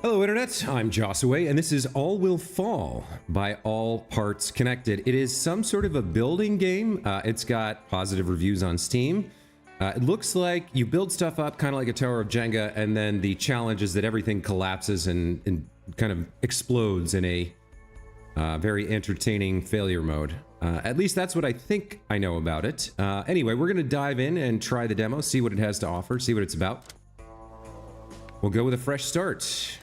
Hello Internet, I'm Josue, and this is All Will Fall by All Parts Connected. It is some sort of a building game. It's got positive reviews on Steam. It looks like you build stuff up kind of like a Tower of Jenga, and then the challenge is that everything collapses and kind of explodes in a very entertaining failure mode. At least that's what I think I know about it. Anyway, we're going to dive in and try the demo, see what it has to offer, see what it's about. We'll go with a fresh start.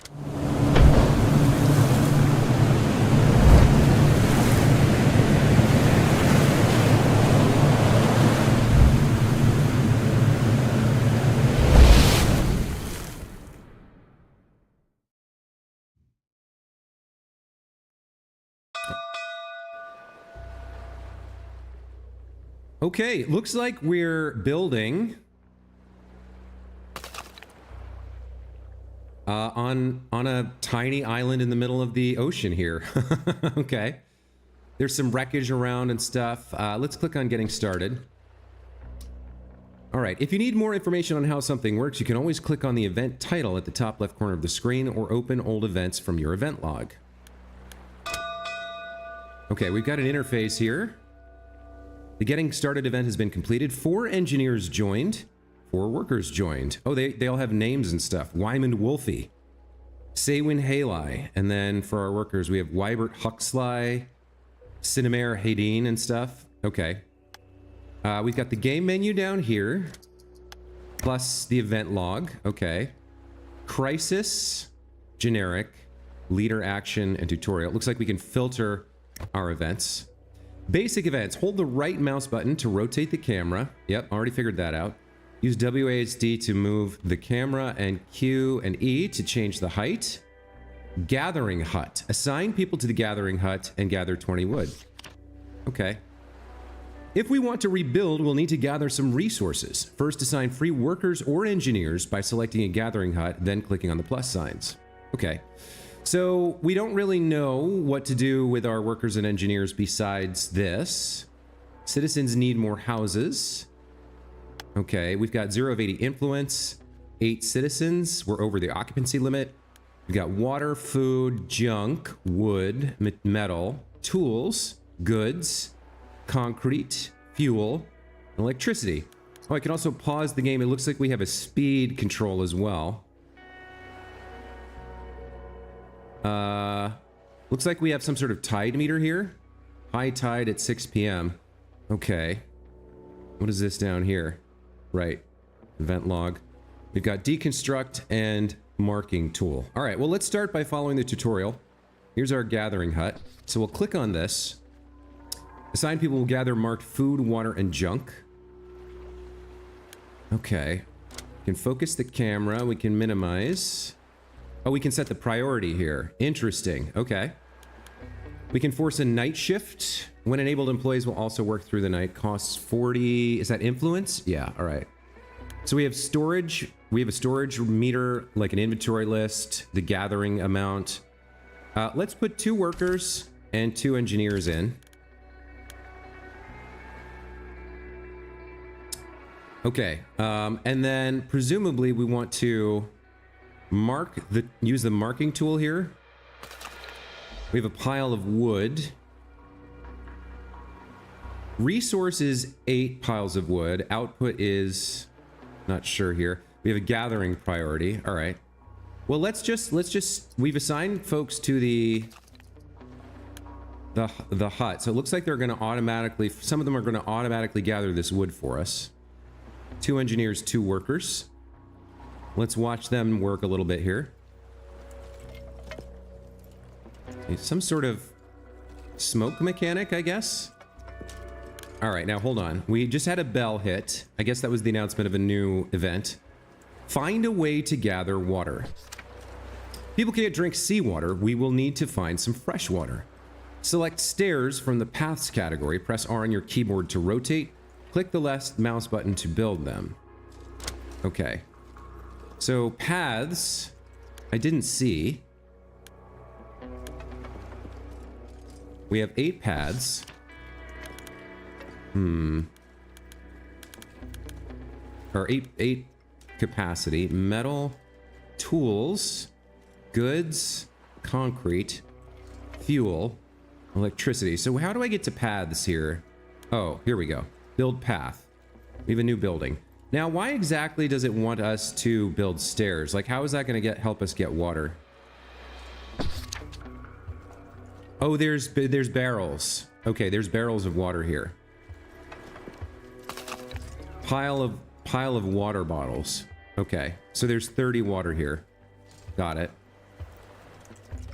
Okay, looks like we're building on a tiny island in the middle of the ocean here. Okay. There's some wreckage around and stuff. Let's click on getting started. All right, if you need more information on how something works, you can always click on the event title at the top left corner of the screen or open old events from your event log. Okay, we've got an interface here. The getting started event has been completed. 4 engineers joined. 4 workers joined. Oh, they all have names and stuff. Wyman Wolfie, Saywin Haley, and then for our workers we have Wybert Huxley, Cinemare Hadeen and stuff. Okay. We've got the game menu down here, plus the event log. Okay. Crisis, generic, leader action, and tutorial. It looks like we can filter our events. Basic events. Hold the right mouse button to rotate the camera. Yep, already figured that out. Use WASD to move the camera, and Q and E to change the height. Gathering hut. Assign people to the gathering hut and gather 20 wood. Okay. If we want to rebuild, we'll need to gather some resources. First, assign free workers or engineers by selecting a gathering hut, then clicking on the plus signs. Okay. So we don't really know what to do with our workers and engineers besides this. Citizens need more houses. Okay, we've got 0 of 80 influence, 8 citizens. We're over the occupancy limit. We've got water, food, junk, wood, metal, tools, goods, concrete, fuel, electricity. Oh, I can also pause the game. It looks like we have a speed control as well. Looks like we have some sort of tide meter here. High tide at 6 p.m. Okay. What is this down here? Right. Event log. We've got deconstruct and marking tool. All right, well, let's start by following the tutorial. Here's our gathering hut. So we'll click on this. Assign people will gather marked food, water, and junk. Okay. We can focus the camera. We can minimize. Oh, we can set the priority here. Interesting. Okay. We can force a night shift. When enabled, employees will also work through the night. Costs 40. Is that influence? Yeah. All right. So we have storage. We have a storage meter, like an inventory list, the gathering amount. Let's put 2 workers and 2 engineers in. Okay. And then presumably we want to use the marking tool here. We have a pile of wood. Resource is 8 piles of wood. Output is not sure here. We have a gathering priority. All right. Well, let's just we've assigned folks to the hut. So it looks like they're going to automatically, some of them are going to automatically gather this wood for us. 2 engineers, 2 workers. Let's watch them work a little bit here. Some sort of smoke mechanic, I guess. All right, now hold on. We just had a bell hit. I guess that was the announcement of a new event. Find a way to gather water. People can't drink seawater. We will need to find some fresh water. Select stairs from the paths category. Press R on your keyboard to rotate. Click the left mouse button to build them. Okay. So paths, I didn't see. We have 8 paths. Or 8 capacity. Metal, tools, goods, concrete, fuel, electricity. So how do I get to paths here? Oh, here we go. Build path. We have a new building. Now, why exactly does it want us to build stairs? Like, how is that going to help us get water? Oh, there's barrels. Okay, there's barrels of water here. Pile of water bottles. Okay, so there's 30 water here. Got it.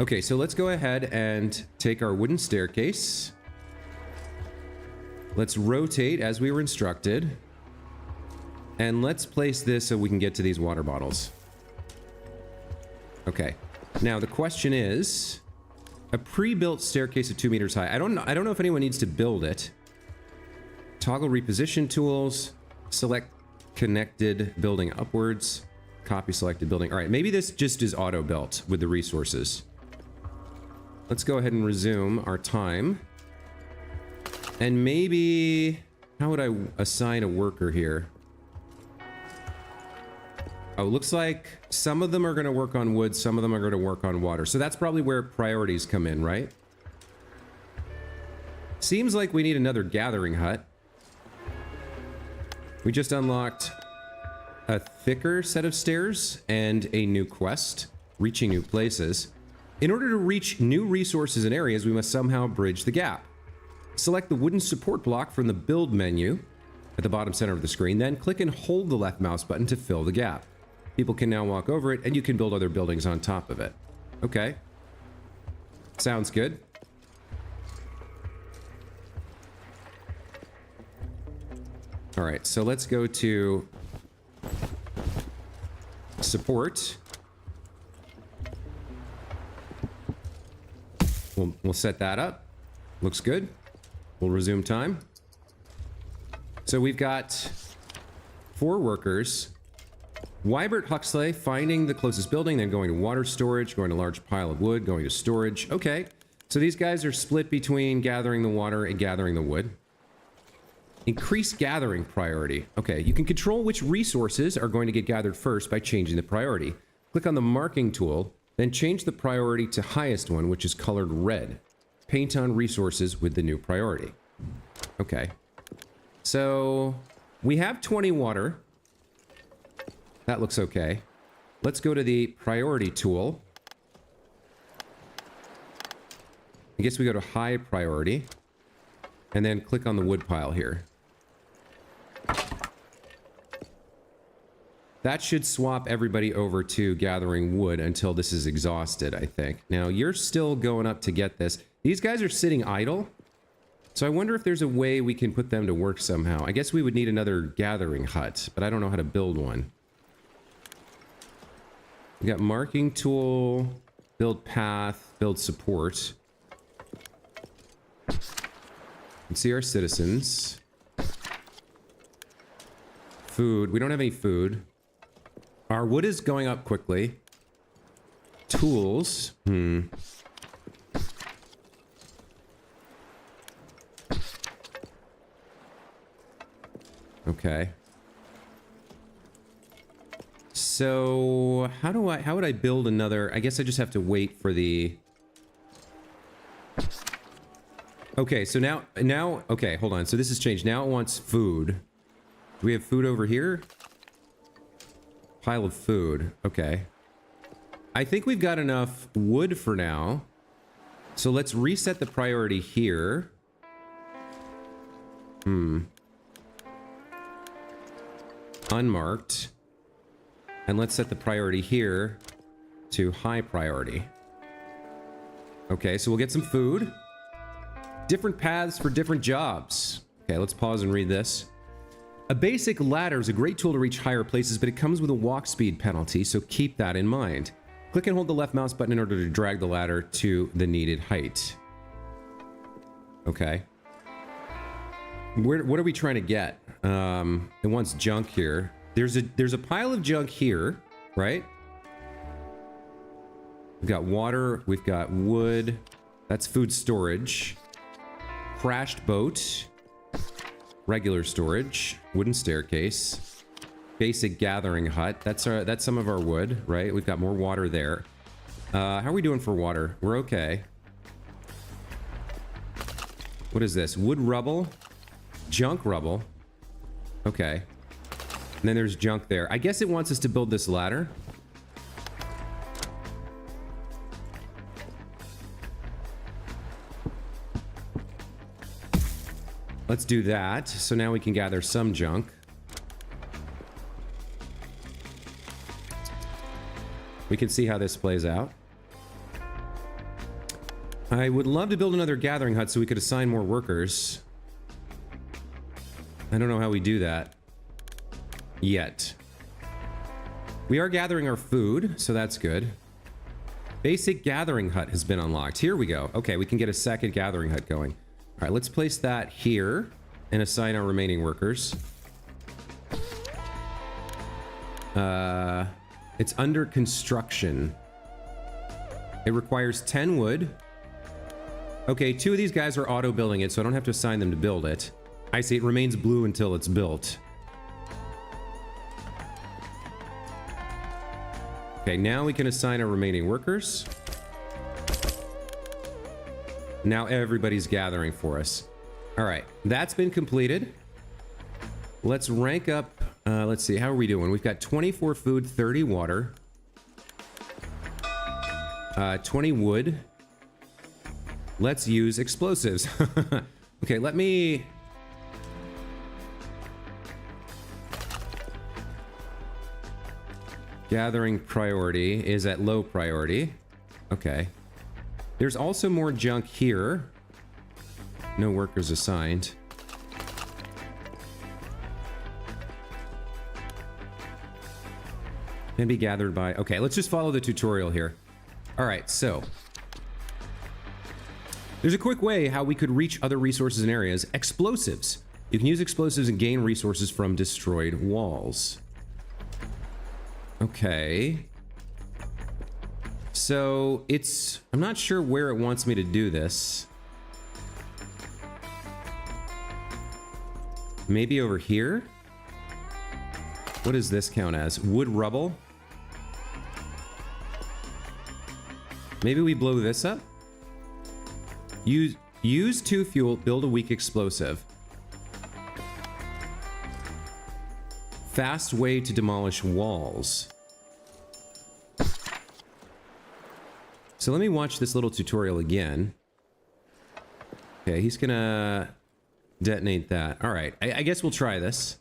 Okay, so let's go ahead and take our wooden staircase. Let's rotate as we were instructed. And let's place this so we can get to these water bottles. Okay. Now the question is, a pre-built staircase of 2 meters high. I don't know if anyone needs to build it. Toggle reposition tools. Select connected building upwards. Copy selected building. All right, maybe this just is auto-built with the resources. Let's go ahead and resume our time. And maybe, how would I assign a worker here? Oh, looks like some of them are going to work on wood, some of them are going to work on water. So that's probably where priorities come in, right? Seems like we need another gathering hut. We just unlocked a thicker set of stairs and a new quest, reaching new places. In order to reach new resources and areas, we must somehow bridge the gap. Select the wooden support block from the build menu at the bottom center of the screen, then click and hold the left mouse button to fill the gap. People can now walk over it, and you can build other buildings on top of it. Okay. Sounds good. All right, so let's go to support. We'll set that up. Looks good. We'll resume time. So we've got 4 workers. Wybert Huxley finding the closest building, then going to water storage, going to large pile of wood, going to storage. Okay, so these guys are split between gathering the water and gathering the wood. Increase gathering priority. Okay, you can control which resources are going to get gathered first by changing the priority. Click on the marking tool, then change the priority to highest one, which is colored red. Paint on resources with the new priority. Okay, so we have 20 water. That looks okay. Let's go to the priority tool. I guess we go to high priority. And then click on the wood pile here. That should swap everybody over to gathering wood until this is exhausted, I think. Now, you're still going up to get this. These guys are sitting idle. So I wonder if there's a way we can put them to work somehow. I guess we would need another gathering hut, but I don't know how to build one. We got marking tool, build path, build support. Let's see our citizens. Food. We don't have any food. Our wood is going up quickly. Tools. Okay. So how would I build another? I guess I just have to wait for the... Okay, so now, okay, hold on. So this has changed. Now it wants food. Do we have food over here? Pile of food. Okay. I think we've got enough wood for now. So let's reset the priority here. Unmarked. And let's set the priority here to high priority. Okay, so we'll get some food. Different paths for different jobs. Okay, let's pause and read this. A basic ladder is a great tool to reach higher places, but it comes with a walk speed penalty, so keep that in mind. Click and hold the left mouse button in order to drag the ladder to the needed height. Okay. What are we trying to get? It wants junk here. There's a pile of junk here, right? We've got water, we've got wood. That's food storage. Crashed boat. Regular storage. Wooden staircase. Basic gathering hut. That's some of our wood, right? We've got more water there. How are we doing for water? We're okay. What is this? Wood rubble? Junk rubble. Okay. And then there's junk there. I guess it wants us to build this ladder. Let's do that. So now we can gather some junk. We can see how this plays out. I would love to build another gathering hut so we could assign more workers. I don't know how we do that yet. We are gathering our food, so that's good. Basic gathering hut has been unlocked. Here we go. Okay, we can get a second gathering hut going. All right, let's place that here and assign our remaining workers. It's under construction. It requires 10 wood. Okay, 2 of these guys are auto building it, so I don't have to assign them to build it. I see, it remains blue until it's built. Okay, now we can assign our remaining workers. Now everybody's gathering for us. All right, that's been completed. Let's rank up. Let's see, how are we doing? We've got 24 food, 30 water, 20 wood. Let's use explosives. Okay, let me... Gathering priority is at low priority. Okay. There's also more junk here. No workers assigned. Can be gathered by... Okay, let's just follow the tutorial here. All right, so... There's a quick way how we could reach other resources and areas. Explosives. You can use explosives and gain resources from destroyed walls. Okay. So it's... I'm not sure where it wants me to do this. Maybe over here? What does this count as? Wood rubble? Maybe we blow this up? Use 2 fuel, build a weak explosive. Fast way to demolish walls. So let me watch this little tutorial again. Okay, he's gonna detonate that. All right, I guess we'll try this.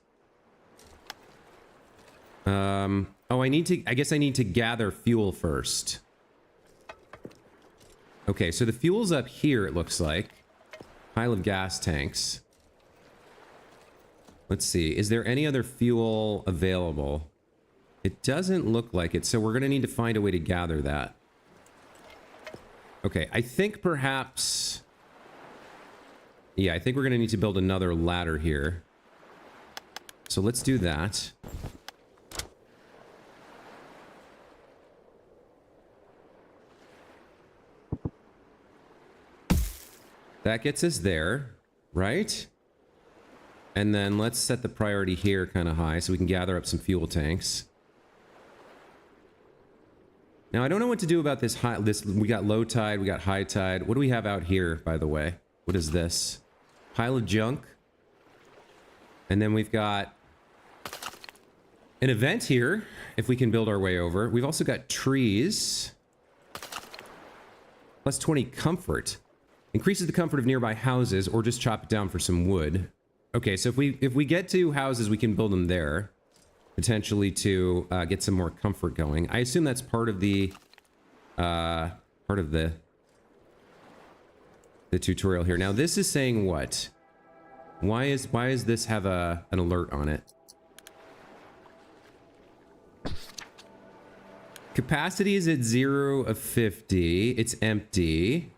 Oh, I guess I need to gather fuel first. Okay, so the fuel's up here, it looks like. Pile of gas tanks. Let's see, is there any other fuel available? It doesn't look like it, so we're gonna need to find a way to gather that. Okay, I think perhaps... Yeah, I think we're gonna need to build another ladder here. So let's do that. That gets us there, right? And then let's set the priority here kind of high so we can gather up some fuel tanks. Now, I don't know what to do about this high... we got low tide, we got high tide. What do we have out here, by the way? What is this? Pile of junk. And then we've got an event here, if we can build our way over. We've also got trees. Plus 20 comfort. Increases the comfort of nearby houses, or just chop it down for some wood. Okay, so if we get to houses, we can build them there. Potentially to get some more comfort going. I assume that's part of the tutorial here. Now this is saying what? Why is this have an alert on it? Capacity is at 0 of 50. It's empty.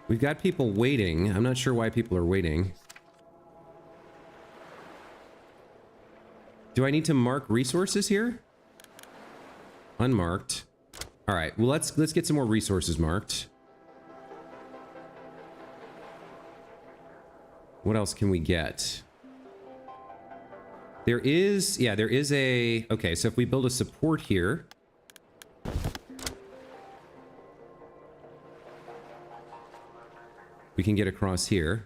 We've got people waiting. I'm not sure why people are waiting. Do I need to mark resources here? Unmarked. All right, well, let's get some more resources marked. What else can we get? There is a... Okay, so if we build a support here... we can get across here.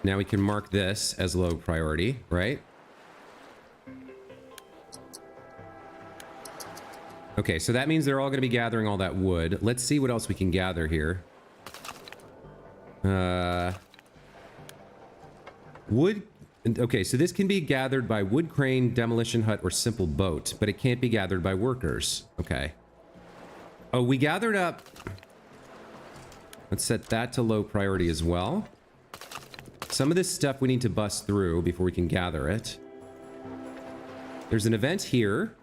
Now we can mark this as low priority, right? Okay, so that means they're all going to be gathering all that wood. Let's see what else we can gather here. Wood. Okay, so this can be gathered by wood crane, demolition hut, or simple boat, but it can't be gathered by workers. Okay. Oh, we gathered up. Let's set that to low priority as well. Some of this stuff we need to bust through before we can gather it. There's an event here.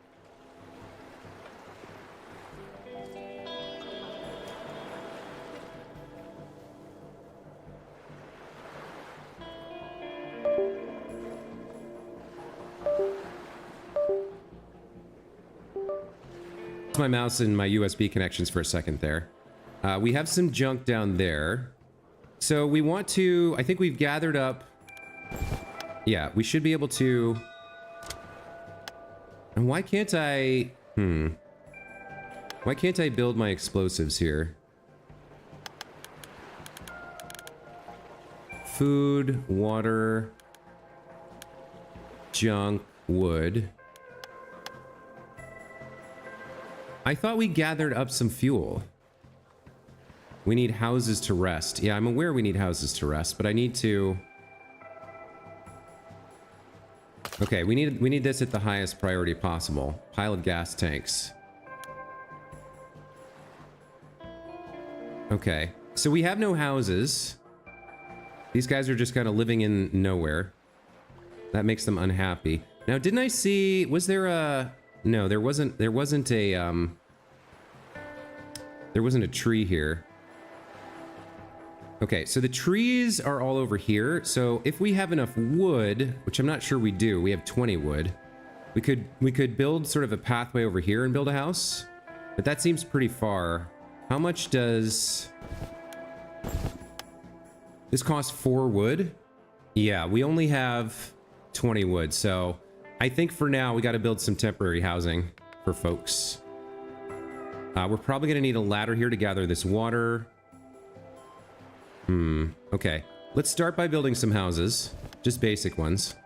My mouse and my USB connections for a second there. We have some junk down there. So we want to... I think we've gathered up... Yeah, we should be able to... And why can't I... Why can't I build my explosives here? Food, water... Junk, wood... I thought we gathered up some fuel. We need houses to rest. Yeah, I'm aware we need houses to rest, but I need to... Okay, we need this at the highest priority possible. Pile of gas tanks. Okay, so we have no houses. These guys are just kind of living in nowhere. That makes them unhappy. Now, didn't I see... Was there a... No, there wasn't a tree here. Okay, so the trees are all over here. So if we have enough wood, which I'm not sure we do, we have 20 wood. We could build sort of a pathway over here and build a house, but that seems pretty far. How much does this cost? 4 wood? Yeah, we only have 20 wood, so I think for now we got to build some temporary housing for folks. We're probably going to need a ladder here to gather this water. Okay. Let's start by building some houses. Just basic ones.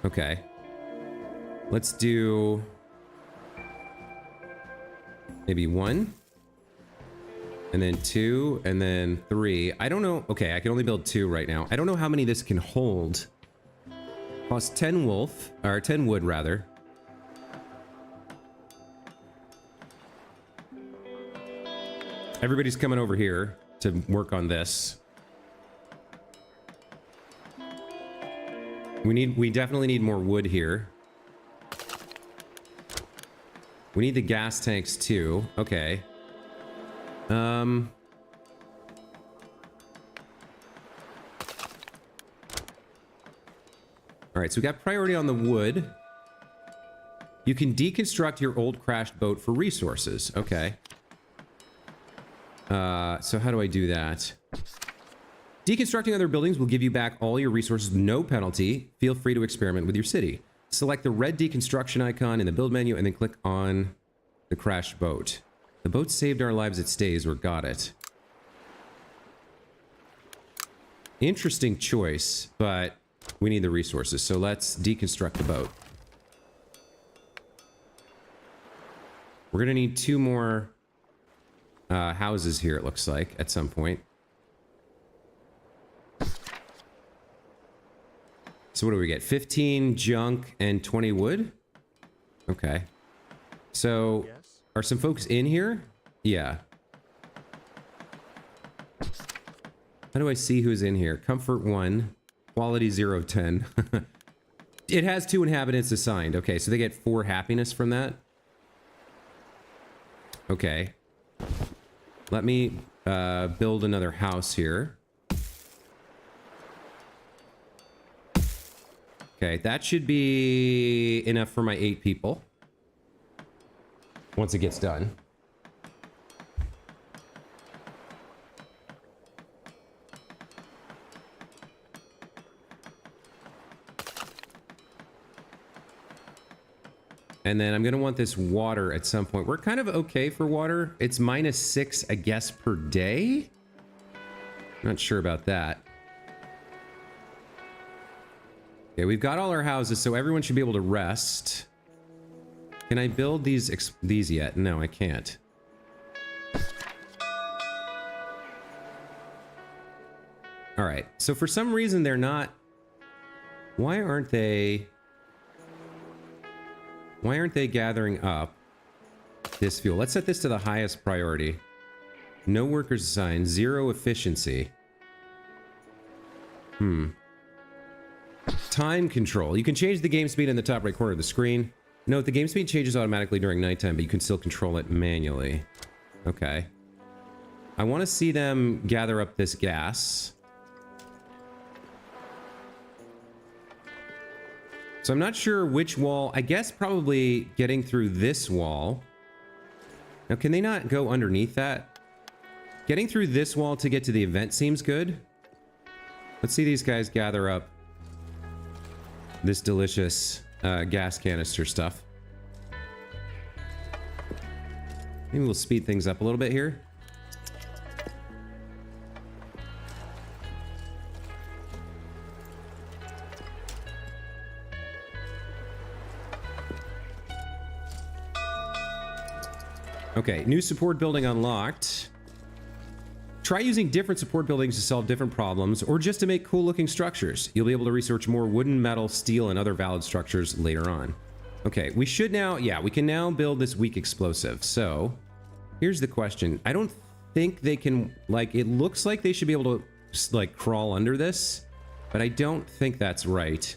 Okay. Let's do... maybe 1. And then 2. And then 3. I don't know... Okay, I can only build 2 right now. I don't know how many this can hold. Cost 10 wolf, or 10 wood rather. Everybody's coming over here to work on this. We definitely need more wood here. We need the gas tanks too. Okay. All right, so we got priority on the wood. You can deconstruct your old crashed boat for resources. Okay. So how do I do that? Deconstructing other buildings will give you back all your resources with no penalty. Feel free to experiment with your city. Select the red deconstruction icon in the build menu and then click on the crashed boat. The boat saved our lives at stays or got it. Interesting choice, but we need the resources, so let's deconstruct the boat. We're gonna need 2 more houses here, it looks like, at some point. So what do we get? 15 junk and 20 wood? Okay. So, are some folks in here? Yeah. How do I see who's in here? Comfort 1. Quality 0 of 10. It has 2 inhabitants assigned. Okay, so they get 4 happiness from that. Okay. Let me build another house here. Okay, that should be enough for my 8 people. Once it gets done. And then I'm going to want this water at some point. We're kind of okay for water. It's -6, I guess, per day. Not sure about that. Okay, we've got all our houses, so everyone should be able to rest. Can I build these yet? No, I can't. All right, so for some reason they're not... Why aren't they gathering up this fuel? Let's set this to the highest priority. No workers assigned, 0 efficiency. Time control. You can change the game speed in the top right corner of the screen. Note the game speed changes automatically during nighttime, but you can still control it manually. Okay. I want to see them gather up this gas. So I'm not sure which wall. I guess probably getting through this wall. Now, can they not go underneath that? Getting through this wall to get to the event seems good. Let's see these guys gather up this delicious gas canister stuff. Maybe we'll speed things up a little bit here. Okay, new support building unlocked. Try using different support buildings to solve different problems, or just to make cool looking structures. You'll be able to research more wooden, metal, steel, and other valid structures later on. Okay, we should now, yeah, we can now build this weak explosive. So, here's the question. I don't think they can, like, it looks like they should be able to, like, crawl under this, but I don't think that's right.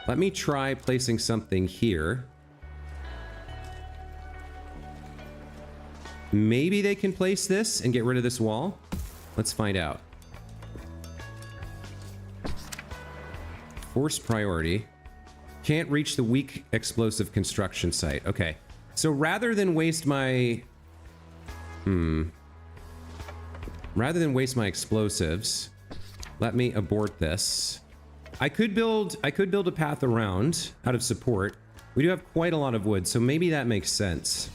Let me try placing something here. Maybe they can place this and get rid of this wall. Let's find out. Force priority. Can't reach the weak explosive construction site. Okay. So rather than waste my... Rather than waste my explosives, let me abort this. I could build a path around out of support. We do have quite a lot of wood, so maybe that makes sense.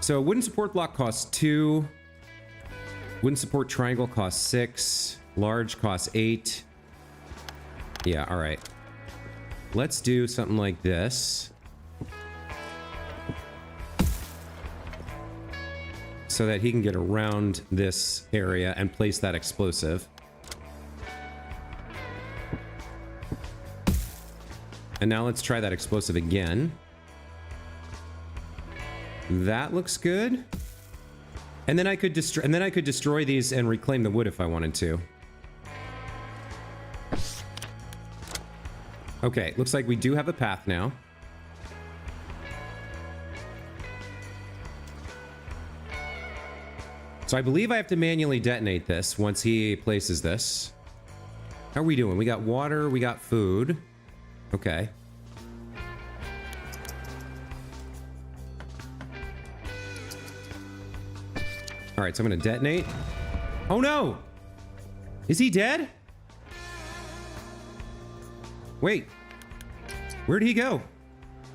So wooden support block costs 2. Wooden support triangle costs 6. Large costs 8. Yeah, all right. Let's do something like this. So that he can get around this area and place that explosive. And now let's try that explosive again. That looks good. And then I could destroy these and reclaim the wood if I wanted to. Okay, looks like we do have a path now. So I believe I have to manually detonate this once he places this. How are we doing? We got water, we got food. Okay. All right, so I'm gonna detonate. Oh no! Is he dead? Wait. Where'd he go?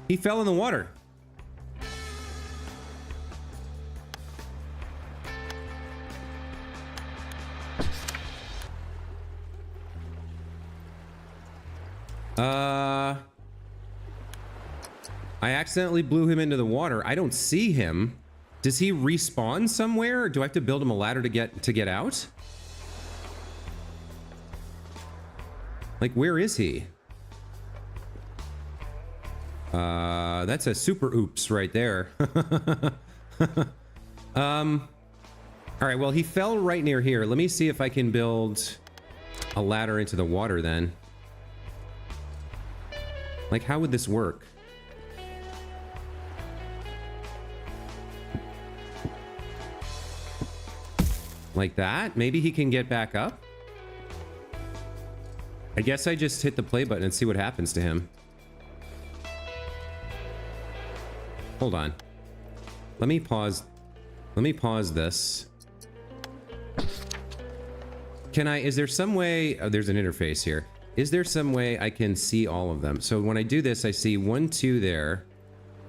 He fell in the water. I accidentally blew him into the water. I don't see him. Does he respawn somewhere, or do I have to build him a ladder to get out? Like, where is he? That's a super oops right there. All right, well, he fell right near here. Let me see if I can build a ladder into the water then. Like, how would this work? Like that? Maybe he can get back up? I guess I just hit the play button and see what happens to him. Hold on. Let me pause this. Can I, is there some way, oh, there's an interface here. Is there some way I can see all of them? So when I do this, I see 1, 2 there.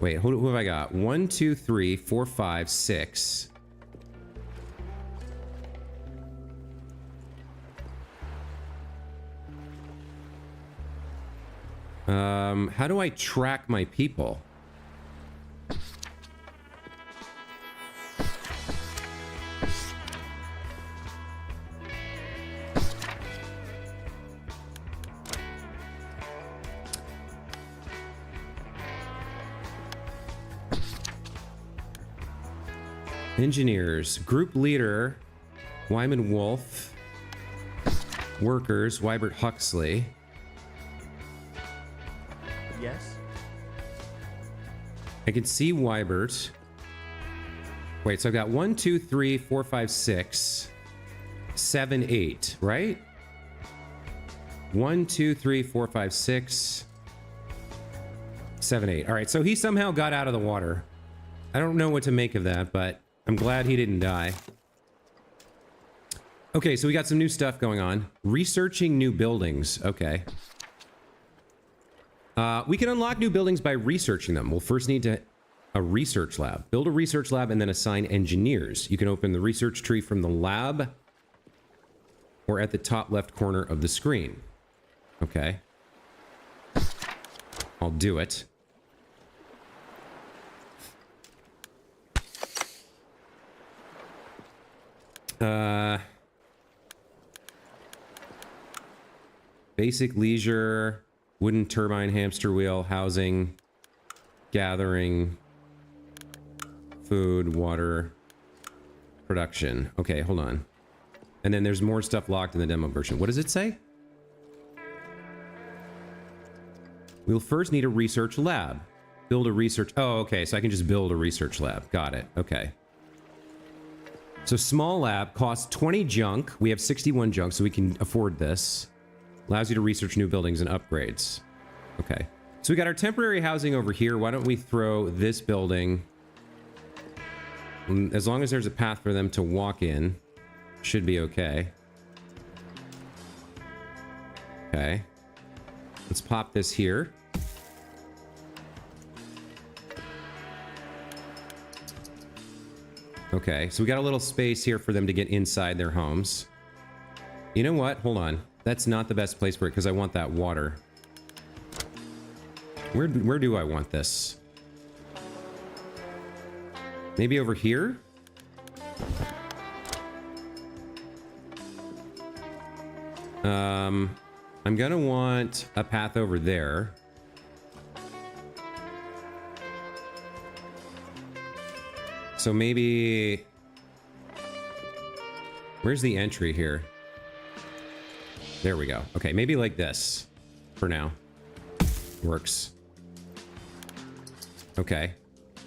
Wait, who have I got? 1, 2, 3, 4, 5, 6. How do I track my people? Engineers, group leader, Wyman Wolf, workers, Wybert Huxley. Yes. I can see Wybert. Wait, so I've got 1, 2, 3, 4, 5, 6, 7, 8, right? 1, 2, 3, 4, 5, 6, 7, 8. All right, so he somehow got out of the water. I don't know what to make of that, but I'm glad he didn't die. Okay, so we got some new stuff going on. Researching new buildings. Okay. We can unlock new buildings by researching them. We'll first need a research lab. Build a research lab and then assign engineers. You can open the research tree from the lab or at the top left corner of the screen. Okay. I'll do it. Basic leisure, wooden turbine, hamster wheel, housing, gathering, food, water, production. Okay, hold on. And then there's more stuff locked in the demo version. What does it say? We'll first need a research lab. Build a research... Oh, okay, so I can just build a research lab. Got it. Okay. So small lab costs 20 junk. We have 61 junk, so we can afford this. Allows you to research new buildings and upgrades. Okay. So we got our temporary housing over here. Why don't we throw this building... As long as there's a path for them to walk in, should be okay. Okay. Let's pop this here. Okay, so we got a little space here for them to get inside their homes. You know what? Hold on. That's not the best place for it because I want that water. Where do I want this? Maybe over here? I'm gonna want a path over there. So maybe... Where's the entry here? There we go. Okay, maybe like this. For now. Works. Okay.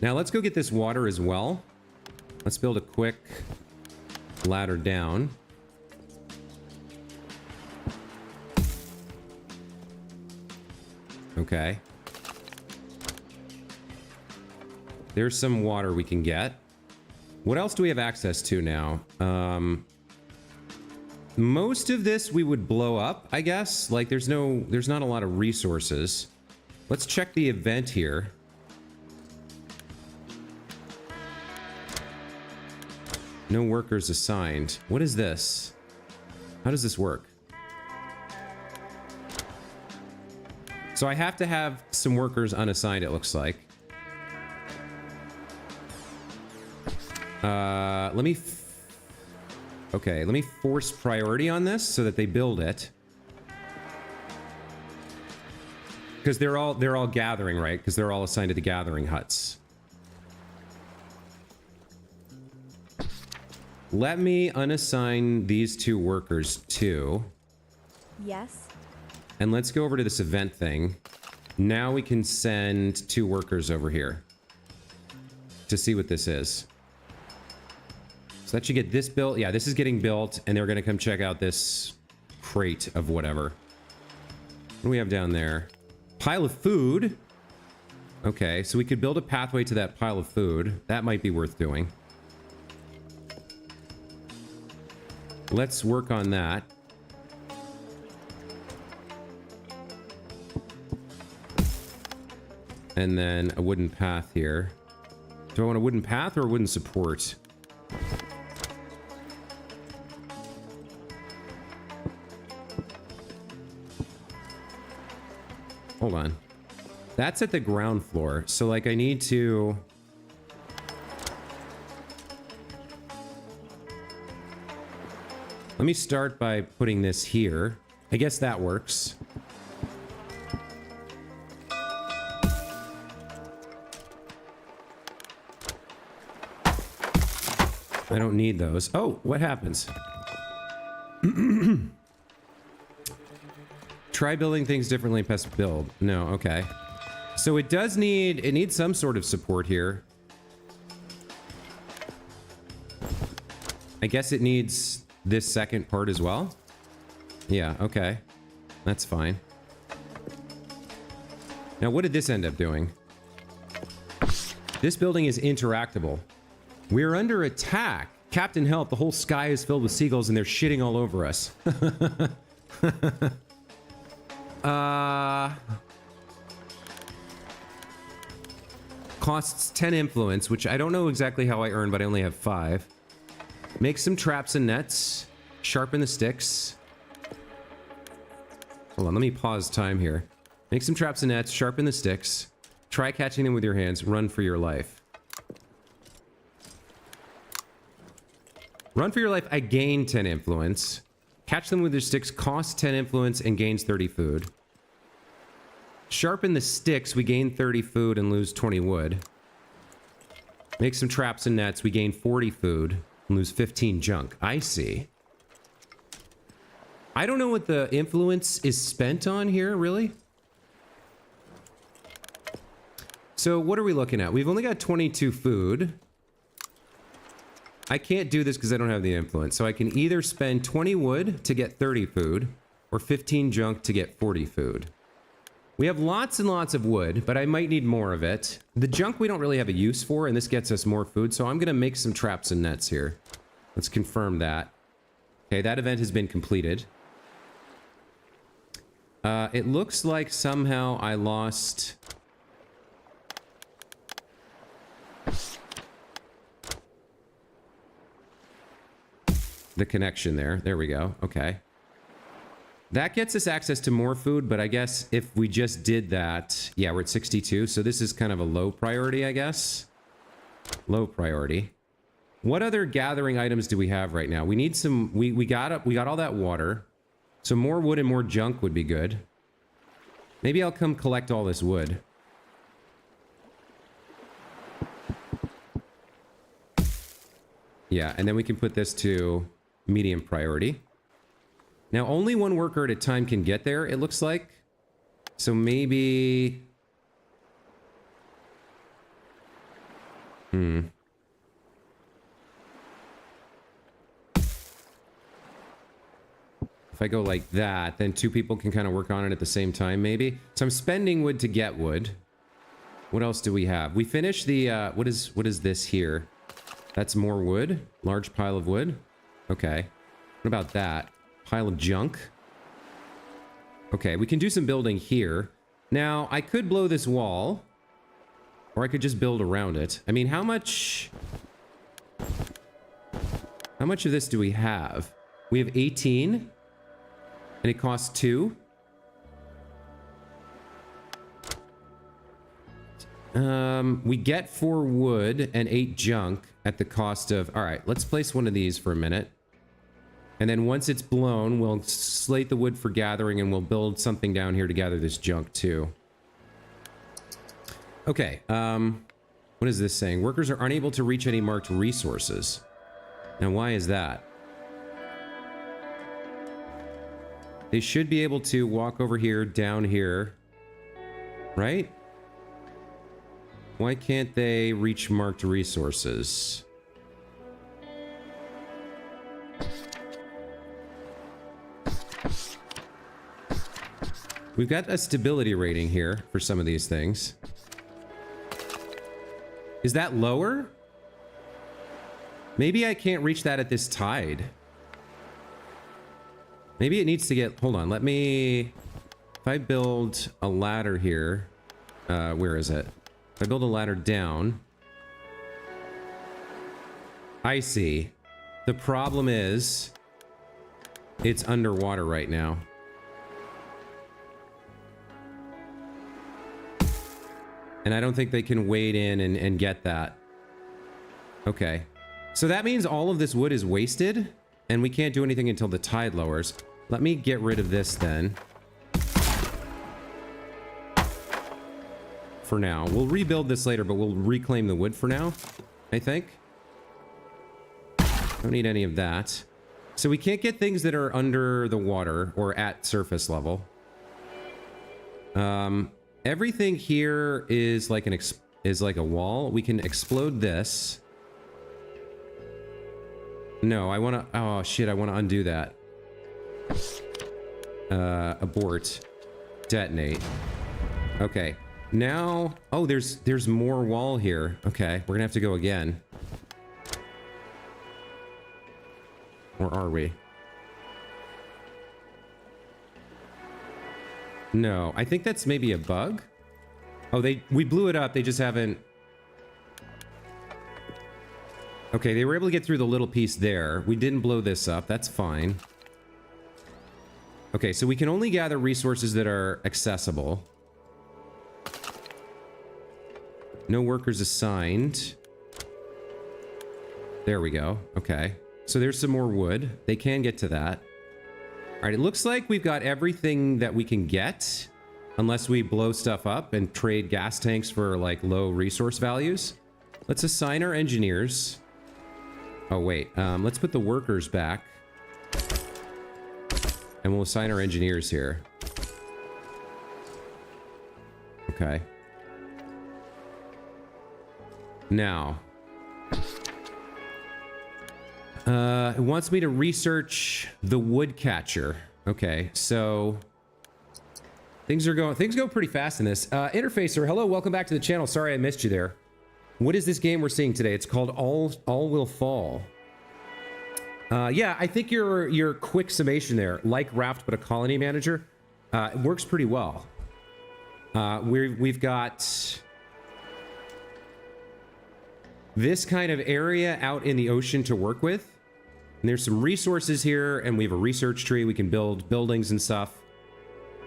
Now let's go get this water as well. Let's build a quick ladder down. Okay. There's some water we can get. What else do we have access to now? Most of this we would blow up, I guess. Like, there's not a lot of resources. Let's check the event here. No workers assigned. What is this? How does this work? So I have to have some workers unassigned, it looks like. Let me... Okay, let me force priority on this so that they build it. Because they're all gathering, right? Because they're all assigned to the gathering huts. Let me unassign these two workers too. Yes. And let's go over to this event thing. Now we can send two workers over here to see what this is. So that should get this built. Yeah, this is getting built, and they're going to come check out this crate of whatever. What do we have down there? Pile of food. Okay, so we could build a pathway to that pile of food. That might be worth doing. Let's work on that. And then a wooden path here. Do I want a wooden path or a wooden support? Hold on. That's at the ground floor. So, like, I need to... Let me start by putting this here. I guess that works. I don't need those. Oh, what happens? Try building things differently, pest build. No, okay. So it does need, it needs some sort of support here. I guess it needs this second part as well. Yeah, okay. That's fine. Now, what did this end up doing? This building is interactable. We're under attack. Captain, help. The whole sky is filled with seagulls and they're shitting all over us. Costs 10 influence, which I don't know exactly how I earn, but I only have 5. Make some traps and nets. Sharpen the sticks. Hold on, let me pause time here. Make some traps and nets. Sharpen the sticks. Try catching them with your hands. Run for your life. Run for your life. I gain 10 influence. Catch them with your sticks. Costs 10 influence and gains 30 food. Sharpen the sticks. We gain 30 food and lose 20 wood. Make some traps and nets. We gain 40 food and lose 15 junk. I see. I don't know what the influence is spent on here, really. So what are we looking at? We've only got 22 food. I can't do this because I don't have the influence. So I can either spend 20 wood to get 30 food or 15 junk to get 40 food. We have lots and lots of wood, but I might need more of it. The junk we don't really have a use for, and this gets us more food. So I'm going to make some traps and nets here. Let's confirm that. Okay, that event has been completed. It looks like somehow I lost... the connection there. There we go. Okay. That gets us access to more food, but I guess if we just did that... Yeah, we're at 62, so this is kind of a low priority, I guess. Low priority. What other gathering items do we have right now? We need some... We got all that water. So more wood and more junk would be good. Maybe I'll come collect all this wood. Yeah, and then we can put this to medium priority. Now, only one worker at a time can get there, it looks like. So maybe... If I go like that, then 2 people can kind of work on it at the same time, maybe. So I'm spending wood to get wood. What else do we have? We finished the, what is this here? That's more wood. Large pile of wood. Okay. What about that? Pile of junk. Okay, we can do some building here. Now, I could blow this wall. Or I could just build around it. I mean, how much of this do we have? We have 18. And it costs 2. We get 4 wood and 8 junk at the cost of... All right, let's place one of these for a minute. And then once it's blown, we'll slate the wood for gathering and we'll build something down here to gather this junk too. Okay, what is this saying? Workers are unable to reach any marked resources. Now, why is that? They should be able to walk over here, down here, right? Why can't they reach marked resources? We've got a stability rating here for some of these things. Is that lower? Maybe I can't reach that at this tide. Maybe it needs to get... Hold on, let me... If I build a ladder here... Where is it? If I build a ladder down... I see. The problem is... it's underwater right now. And I don't think they can wade in and get that. Okay. So that means all of this wood is wasted, and we can't do anything until the tide lowers. Let me get rid of this then. For now. We'll rebuild this later, but we'll reclaim the wood for now, I think. Don't need any of that. So we can't get things that are under the water or at surface level. Everything here is like a wall. We can explode this. No, I want to... oh, shit, I want to undo that. Abort. Detonate. Okay. Now... oh, there's more wall here. Okay, we're gonna have to go again. Or are we? No, I think that's maybe a bug. Oh, we blew it up. They just haven't... okay, they were able to get through the little piece there. We didn't blow this up. That's fine. Okay, so we can only gather resources that are accessible. No workers assigned. There we go. Okay. So there's some more wood. They can get to that. All right, it looks like we've got everything that we can get, unless we blow stuff up and trade gas tanks for, like, low resource values. Let's assign our engineers. Oh, wait. Let's put the workers back. And we'll assign our engineers here. Okay. Now... it wants me to research the woodcatcher. Okay, so things go pretty fast in this. Interfacer, hello, welcome back to the channel. Sorry I missed you there. What is this game we're seeing today? It's called All Will Fall. Yeah, I think your quick summation there, like Raft but a colony manager, it works pretty well. We've got this kind of area out in the ocean to work with. And there's some resources here, and we have a research tree. We can build buildings and stuff.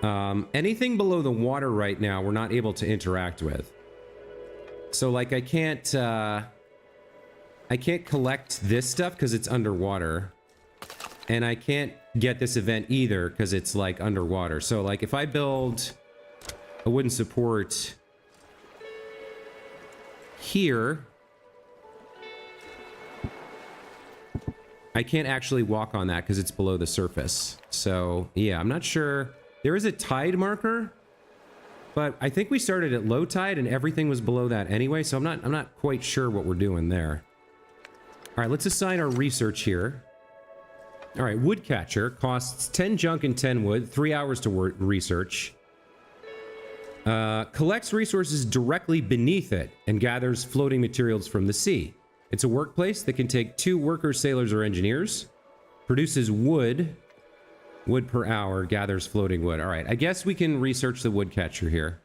Anything below the water right now, we're not able to interact with. So, like, I can't collect this stuff because it's underwater. And I can't get this event either because it's, like, underwater. So, like, if I build a wooden support here... I can't actually walk on that because it's below the surface. So, yeah, I'm not sure. There is a tide marker, but I think we started at low tide and everything was below that anyway, so I'm not quite sure what we're doing there. All right, let's assign our research here. All right, woodcatcher costs 10 junk and 10 wood, 3 hours to research. Collects resources directly beneath it and gathers floating materials from the sea. It's a workplace that can take 2 workers, sailors, or engineers. Produces wood. Wood per hour. Gathers floating wood. All right, I guess we can research the woodcatcher here.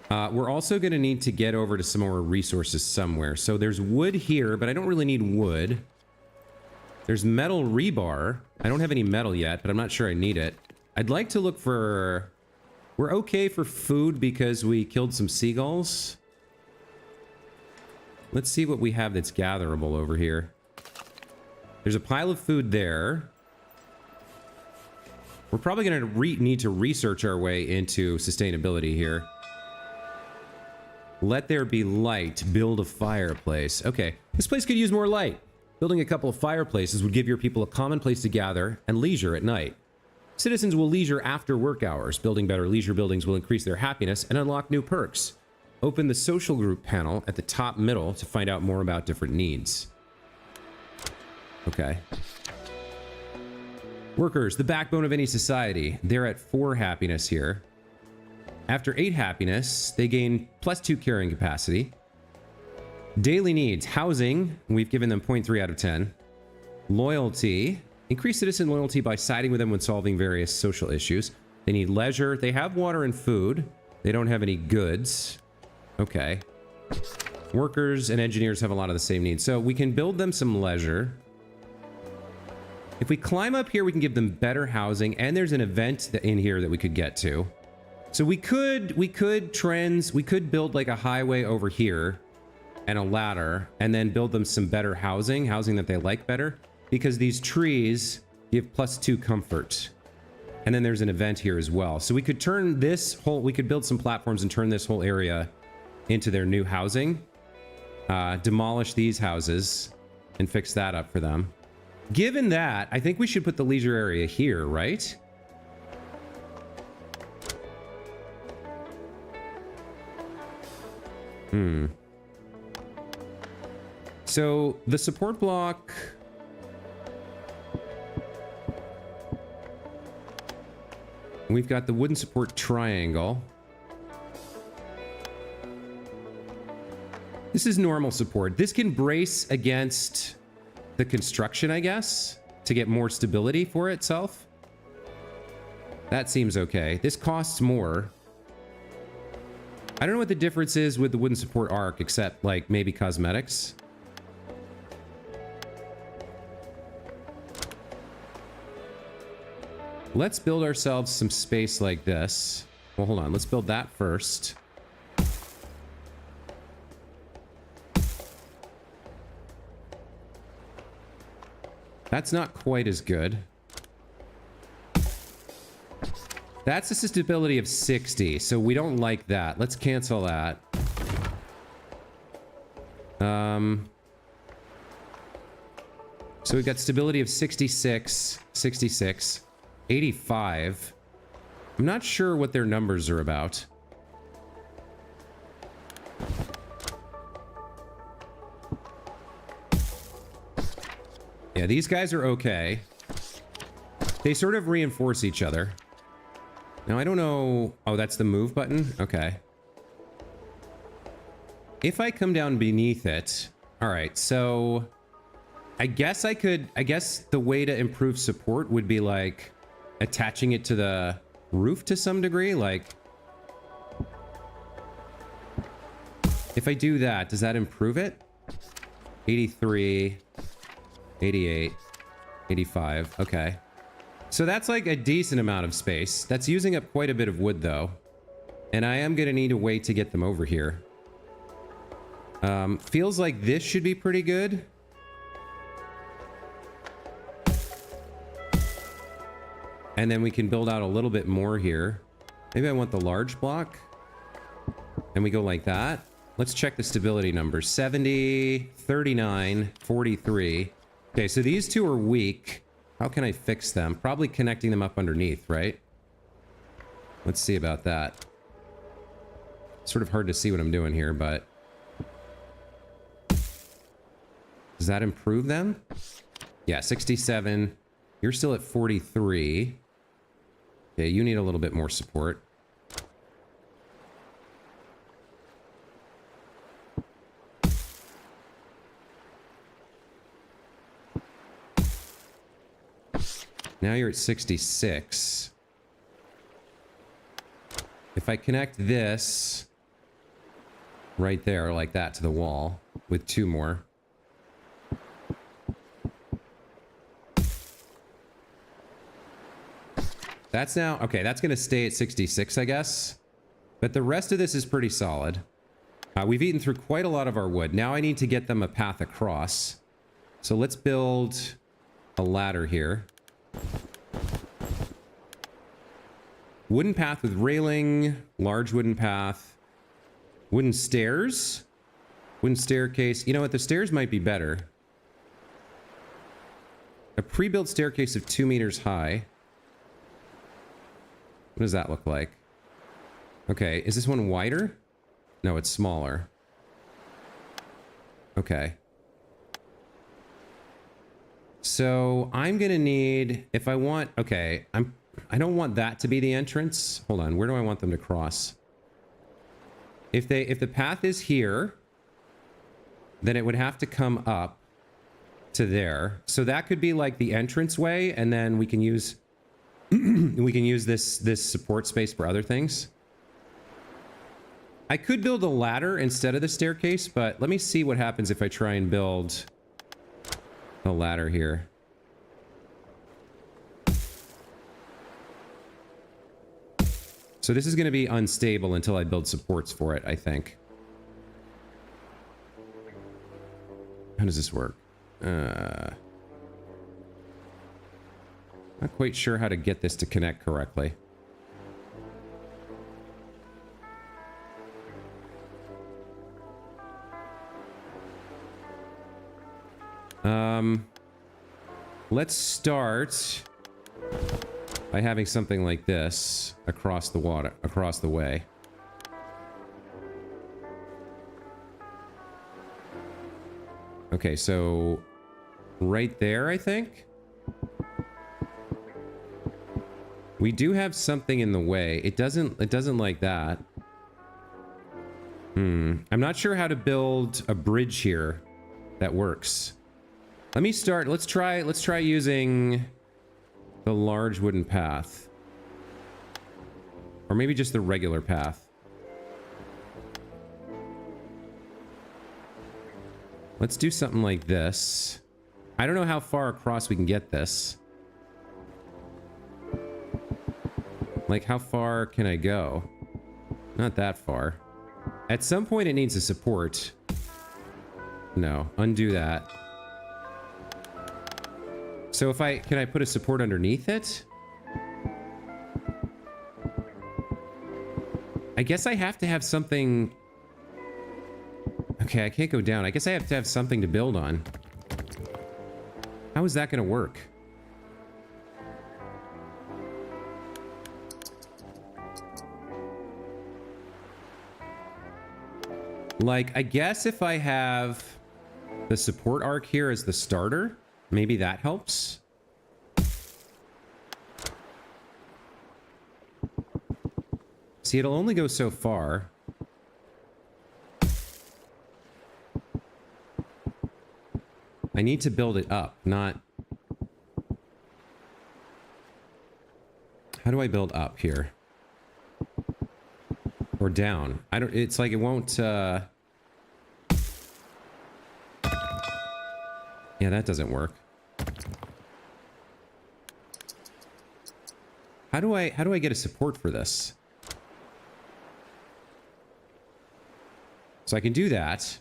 We're also going to need to get over to some more resources somewhere. So there's wood here, but I don't really need wood. There's metal rebar. I don't have any metal yet, but I'm not sure I need it. I'd like to look for... we're okay for food because we killed some seagulls. Let's see what we have that's gatherable over here. There's a pile of food there. We're probably going to need to research our way into sustainability here. Let there be light. Build a fireplace. Okay, this place could use more light. Building a couple of fireplaces would give your people a common place to gather and leisure at night. Citizens will leisure after work hours. Building better leisure buildings will increase their happiness and unlock new perks. Open the social group panel at the top middle to find out more about different needs. Okay. Workers, the backbone of any society. They're at 4 happiness here. After 8 happiness, they gain +2 carrying capacity. Daily needs. Housing, we've given them 0.3 out of 10. Loyalty Increase citizen loyalty by siding with them when solving various social issues. They need leisure. They have water and food. They don't have any goods. Okay. Workers and engineers have a lot of the same needs. So we can build them some leisure. If we climb up here, we can give them better housing. And there's an event in here that we could get to. So we could build like a highway over here and a ladder and then build them some better housing that they like better, because these trees give +2 comfort. And then there's an event here as well. So we could turn we could build some platforms and turn this whole area into their new housing. Demolish these houses and fix that up for them. Given that, I think we should put the leisure area here, right? So the support block... We've got the wooden support triangle. This is normal support. This can brace against the construction, I guess, to get more stability for itself. That seems okay. This costs more. I don't know what the difference is with the wooden support arc, except like maybe cosmetics. Let's build ourselves some space like this. Well, hold on. Let's build that first. That's not quite as good. That's a stability of 60, so we don't like that. Let's cancel that. So we've got stability of 66, 66. 85. I'm not sure what their numbers are about. Yeah, these guys are okay. They sort of reinforce each other. Now, I don't know... Oh, that's the move button? Okay. If I come down beneath it... Alright, so... I guess the way to improve support would be like... attaching it to the roof to some degree, like... If I do that, does that improve it? 83, 88, 85, okay. So that's like a decent amount of space. That's using up quite a bit of wood, though. And I am gonna need a way to get them over here. Feels like this should be pretty good. And then we can build out a little bit more here. Maybe I want the large block. And we go like that. Let's check the stability numbers. 70, 39, 43. Okay, so these two are weak. How can I fix them? Probably connecting them up underneath, right? Let's see about that. Sort of hard to see what I'm doing here, but... Does that improve them? Yeah, 67. You're still at 43. Okay, you need a little bit more support. Now you're at 66. If I connect this right there like that to the wall with two more. That's now, okay, that's going to stay at 66, I guess. But the rest of this is pretty solid. We've eaten through quite a lot of our wood. Now I need to get them a path across. So let's build a ladder here. Wooden path with railing, large wooden path, wooden stairs, wooden staircase. You know what? The stairs might be better. A pre-built staircase of 2 meters high. What does that look like? Okay, is this one wider? No, it's smaller. Okay. So I'm gonna need, if I want, okay, I don't want that to be the entrance. Hold on, where do I want them to cross? If the path is here, then it would have to come up to there. So that could be like the entrance way, and then we can use we can use this support space for other things. I could build a ladder instead of the staircase, but let me see what happens if I try and build a ladder here. So this is going to be unstable until I build supports for it, I think. How does this work? Not quite sure how to get this to connect correctly. Let's start by having something like this across the water, across the way. Okay, so right there, I think. We do have something in the way. It doesn't like that. I'm not sure how to build a bridge here that works. Let me start. Let's try using the large wooden path. Or maybe just the regular path. Let's do something like this. I don't know how far across we can get this. Like, how far can I go? Not that far. At some point it needs a support. No, undo that. So can I put a support underneath it? I guess I have to have something. Okay, I can't go down. I guess I have to have something to build on. How is that going to work? Like, I guess if I have the support arc here as the starter, maybe that helps. See, it'll only go so far. I need to build it up, not... How do I build up here? Or down? I don't... It's like it won't... Yeah, that doesn't work. How do I get a support for this? So I can do that.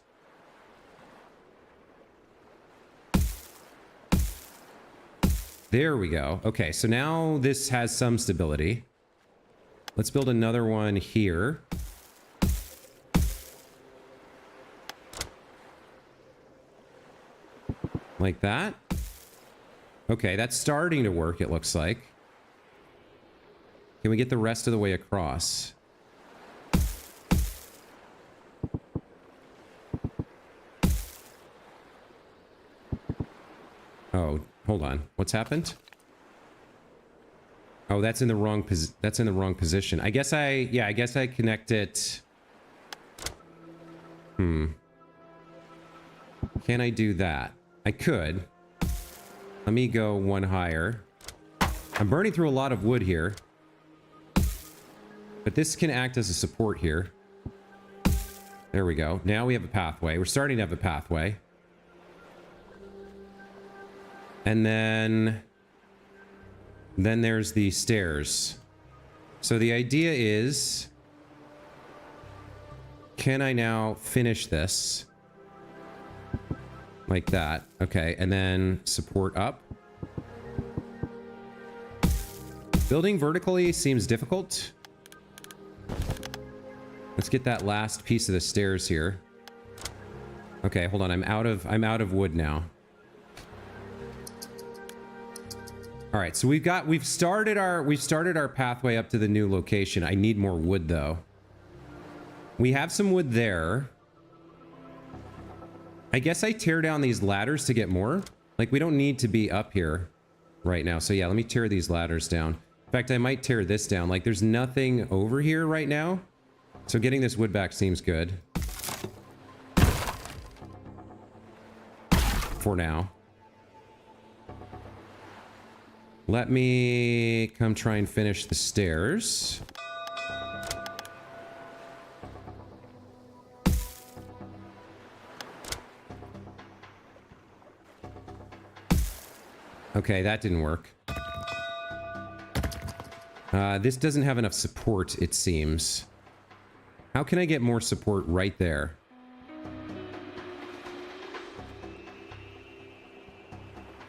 There we go. Okay, so now this has some stability. Let's build another one here. Like that. Okay, that's starting to work, it looks like. Can we get the rest of the way across? Oh, hold on. What's happened? Oh, that's in the wrong position. I guess I connect it. Can I do that? I could. Let me go one higher. I'm burning through a lot of wood here. But this can act as a support here. There we go. Now we have a pathway. We're starting to have a pathway. And then there's the stairs. So the idea is, can I now finish this? Like that. Okay, and then support up. Building vertically seems difficult. Let's get that last piece of the stairs here. Okay, hold on. I'm out of wood now. All right, so we've started our pathway up to the new location. I need more wood though. We have some wood there. I guess I tear down these ladders to get more. Like, we don't need to be up here right now. So yeah, let me tear these ladders down. In fact, I might tear this down. Like, there's nothing over here right now. So getting this wood back seems good. For now. Let me come try and finish the stairs. Okay, that didn't work. This doesn't have enough support, it seems. How can I get more support right there?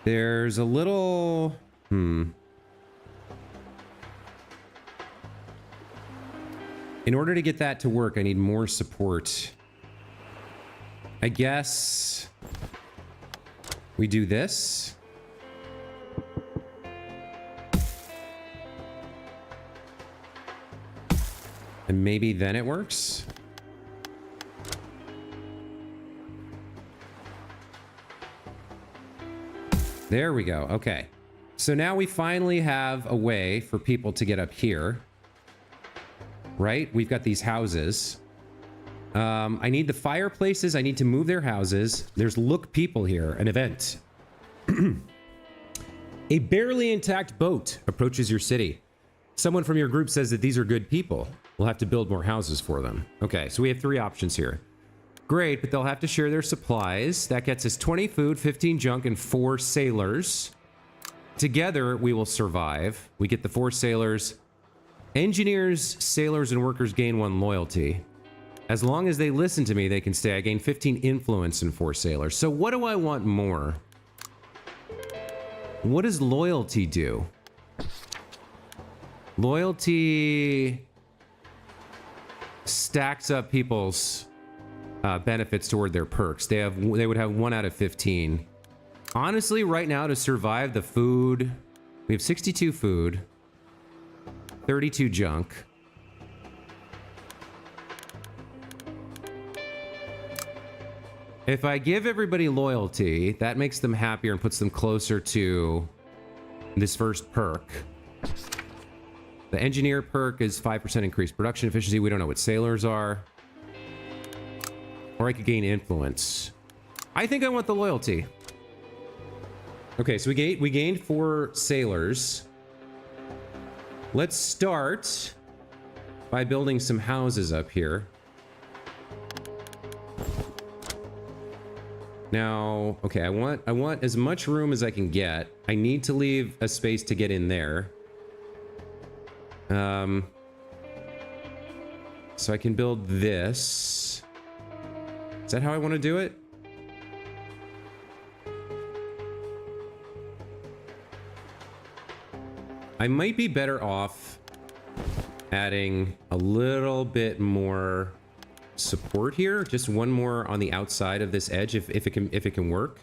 There's a little... In order to get that to work, I need more support. I guess... we do this. And maybe then it works. There we go. Okay. So now we finally have a way for people to get up here. Right? We've got these houses. I need the fireplaces. I need to move their houses. There's look people here. An event. A barely intact boat approaches your city. Someone from your group says that these are good people. We'll have to build more houses for them. Okay, so we have 3 options here. Great, but they'll have to share their supplies. That gets us 20 food, 15 junk, and 4 sailors. Together, we will survive. We get the 4 sailors. Engineers, sailors, and workers gain 1 loyalty. As long as they listen to me, they can stay. I gain 15 influence and 4 sailors. So what do I want more? What does loyalty do? Loyalty stacks up people's benefits toward their perks. They would have 1 out of 15. Honestly, right now to survive the food, we have 62 food, 32 junk. If I give everybody loyalty, that makes them happier and puts them closer to this first perk. The engineer perk is 5% increased production efficiency. We don't know what sailors are. Or I could gain influence. I think I want the loyalty. Okay, so we gained 4 sailors. Let's start by building some houses up here. Now, okay, I want as much room as I can get. I need to leave a space to get in there. So I can build this. Is that how I want to do it? I might be better off adding a little bit more support here. Just 1 more on the outside of this edge if it can work.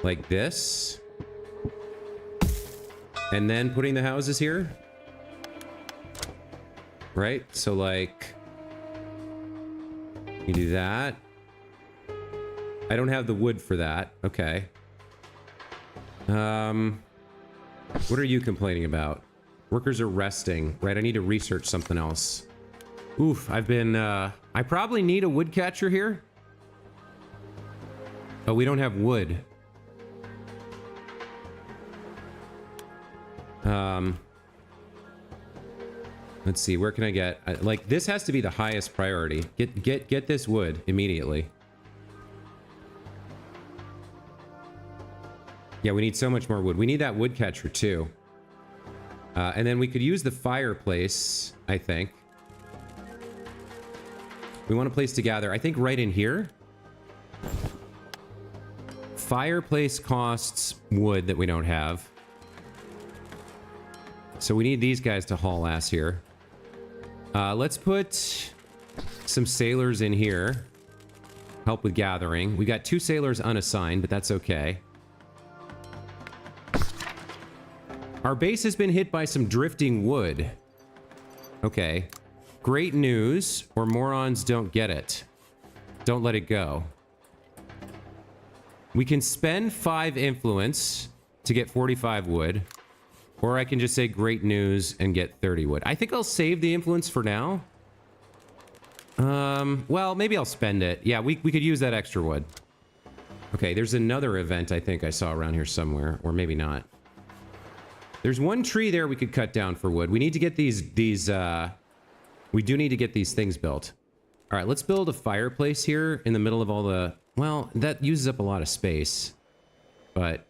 Like this. And then putting the houses here. Right? So like you do that. I don't have the wood for that. Okay. What are you complaining about? Workers are resting. Right, I need to research something else. Oof, I've been, I probably need a woodcatcher here. Oh, we don't have wood. Let's see, where can I get, like, this has to be the highest priority. Get this wood immediately. Yeah, we need so much more wood. We need that woodcatcher too. And then we could use the fireplace, I think. We want a place to gather. I think right in here. Fireplace costs wood that we don't have. So we need these guys to haul ass here. Let's put some sailors in here. Help with gathering. We got 2 sailors unassigned, but that's okay. Our base has been hit by some drifting wood. Okay. Great news, or morons don't get it. Don't let it go. We can spend 5 influence to get 45 wood. Or I can just say great news and get 30 wood. I think I'll save the influence for now. Well, maybe I'll spend it. Yeah, we could use that extra wood. Okay, there's another event I think I saw around here somewhere, or maybe not. There's one tree there we could cut down for wood. We need to get we do need to get these things built. All right, let's build a fireplace here in the middle of all the... Well, that uses up a lot of space, but...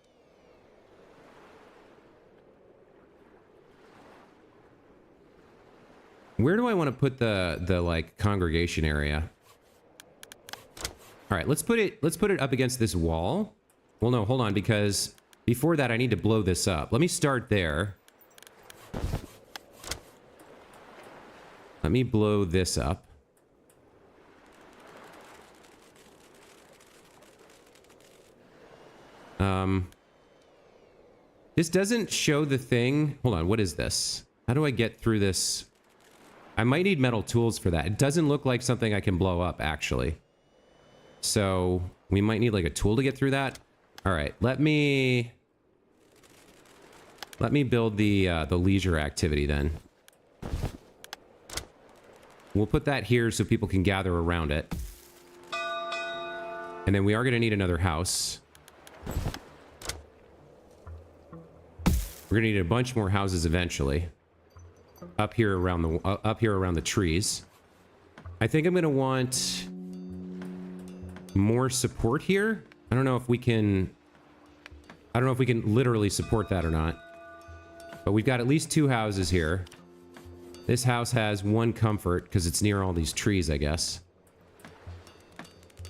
Where do I want to put the like congregation area? All right, let's put it up against this wall. Well, no, hold on, because before that I need to blow this up. Let me start there. Let me blow this up. This doesn't show the thing. Hold on, what is this? How do I get through this? I might need metal tools for that. It doesn't look like something I can blow up, actually. So we might need like a tool to get through that. All right, let me build the leisure activity then. We'll put that here so people can gather around it. And then we are going to need another house. We're going to need a bunch more houses eventually. Up here around the trees. I think I'm going to want more support here. I don't know if we can literally support that or not. But we've got at least 2 houses here. This house has 1 comfort because it's near all these trees, I guess.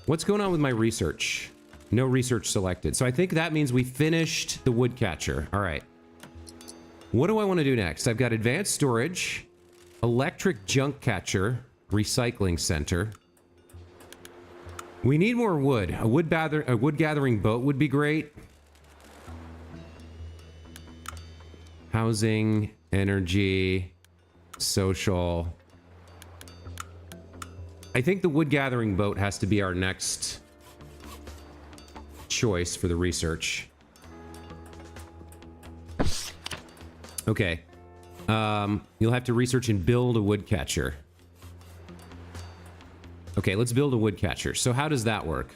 What's going on with my research? No research selected. So I think that means we finished the woodcatcher. All right. What do I want to do next? I've got advanced storage, electric junk catcher, recycling center. We need more wood. A wood gathering boat would be great. Housing, energy, social. I think the wood gathering boat has to be our next choice for the research. Okay. You'll have to research and build a woodcatcher. Okay, let's build a woodcatcher. So how does that work?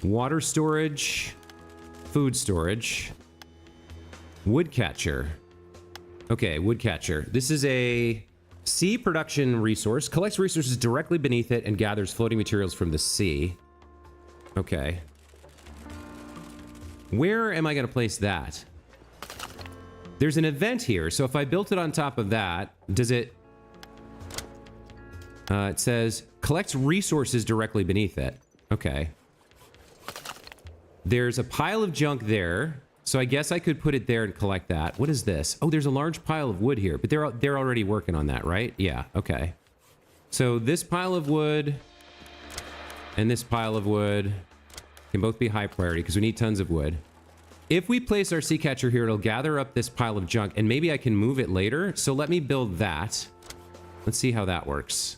Water storage, food storage, woodcatcher. Okay, woodcatcher. This is a sea production resource. Collects resources directly beneath it and gathers floating materials from the sea. Okay. Where am I going to place that? There's an event here, so if I built it on top of that, does it... it says, collects resources directly beneath it. Okay. There's a pile of junk there, so I guess I could put it there and collect that. What is this? Oh, there's a large pile of wood here, but they're already working on that, right? Yeah, okay. So this pile of wood and this pile of wood can both be high priority because we need tons of wood. If we place our sea catcher here, it'll gather up this pile of junk, and maybe I can move it later. So let me build that. Let's see how that works.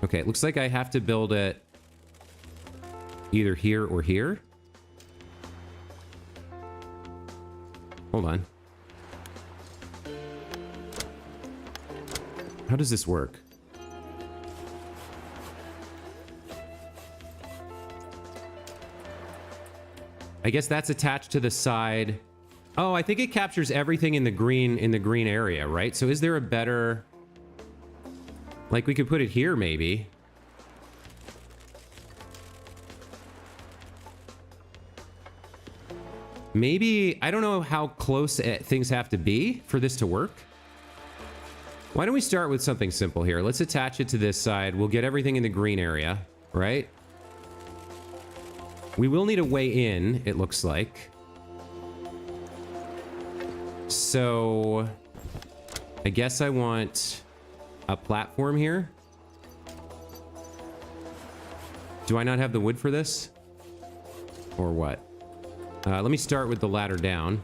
Okay, it looks like I have to build it either here or here. Hold on. How does this work? I guess that's attached to the side. Oh, I think it captures everything in the green area, right? So is there a better... Like we could put it here maybe. Maybe, I don't know how close things have to be for this to work. Why don't we start with something simple here? Let's attach it to this side. We'll get everything in the green area, right? We will need a way in, it looks like. So, I guess I want a platform here. Do I not have the wood for this? Or what? Let me start with the ladder down.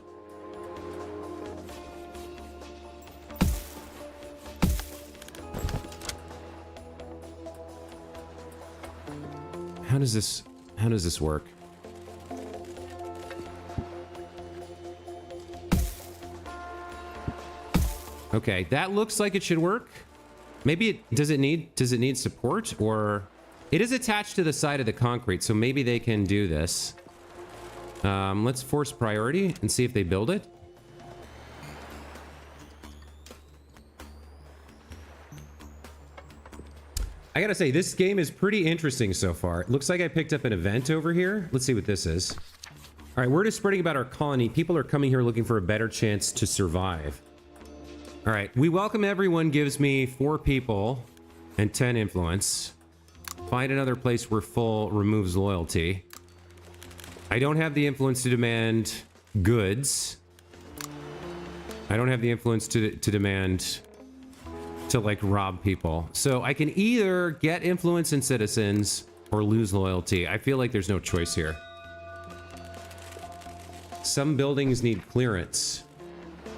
How does this work? Okay, that looks like it should work. Maybe does it need support, or it is attached to the side of the concrete, so maybe they can do this. Let's force priority and see if they build it. I gotta say, this game is pretty interesting so far. It looks like I picked up an event over here. Let's see what this is. All right, word is spreading about our colony. People are coming here looking for a better chance to survive. All right, we welcome everyone gives me 4 people and 10 influence. Find another place where full removes loyalty. I don't have the influence to demand goods. I don't have the influence to demand to like rob people. So I can either get influence in citizens or lose loyalty. I feel like there's no choice here. Some buildings need clearance.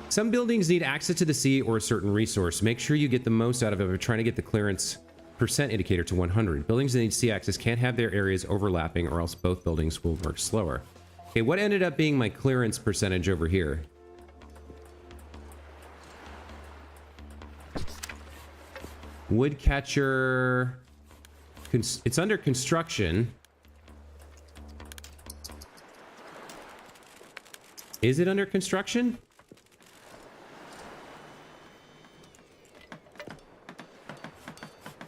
Some buildings need access to the sea or a certain resource. Make sure you get the most out of it by trying to get the clearance percent indicator to 100. Buildings that need sea access can't have their areas overlapping, or else both buildings will work slower. Okay, what ended up being my clearance percentage over here? Woodcatcher. It's under construction. Is it under construction?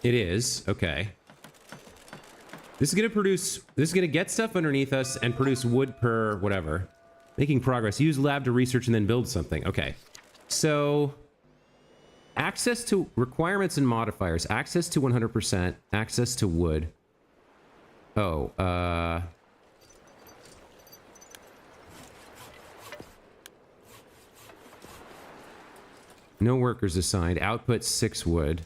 It is. Okay. This is going to produce... This is going to get stuff underneath us and produce wood per whatever. Making progress. Use lab to research and then build something. Okay. So... access to requirements and modifiers. Access to 100%. Access to wood. Oh, no workers assigned. Output 6 wood.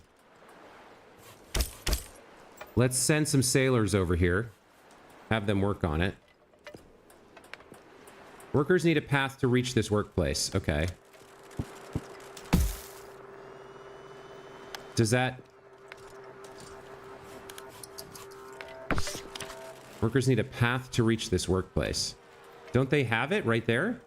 Let's send some sailors over here. Have them work on it. Workers need a path to reach this workplace. Okay. Does that... Workers need a path to reach this workplace. Don't they have it right there?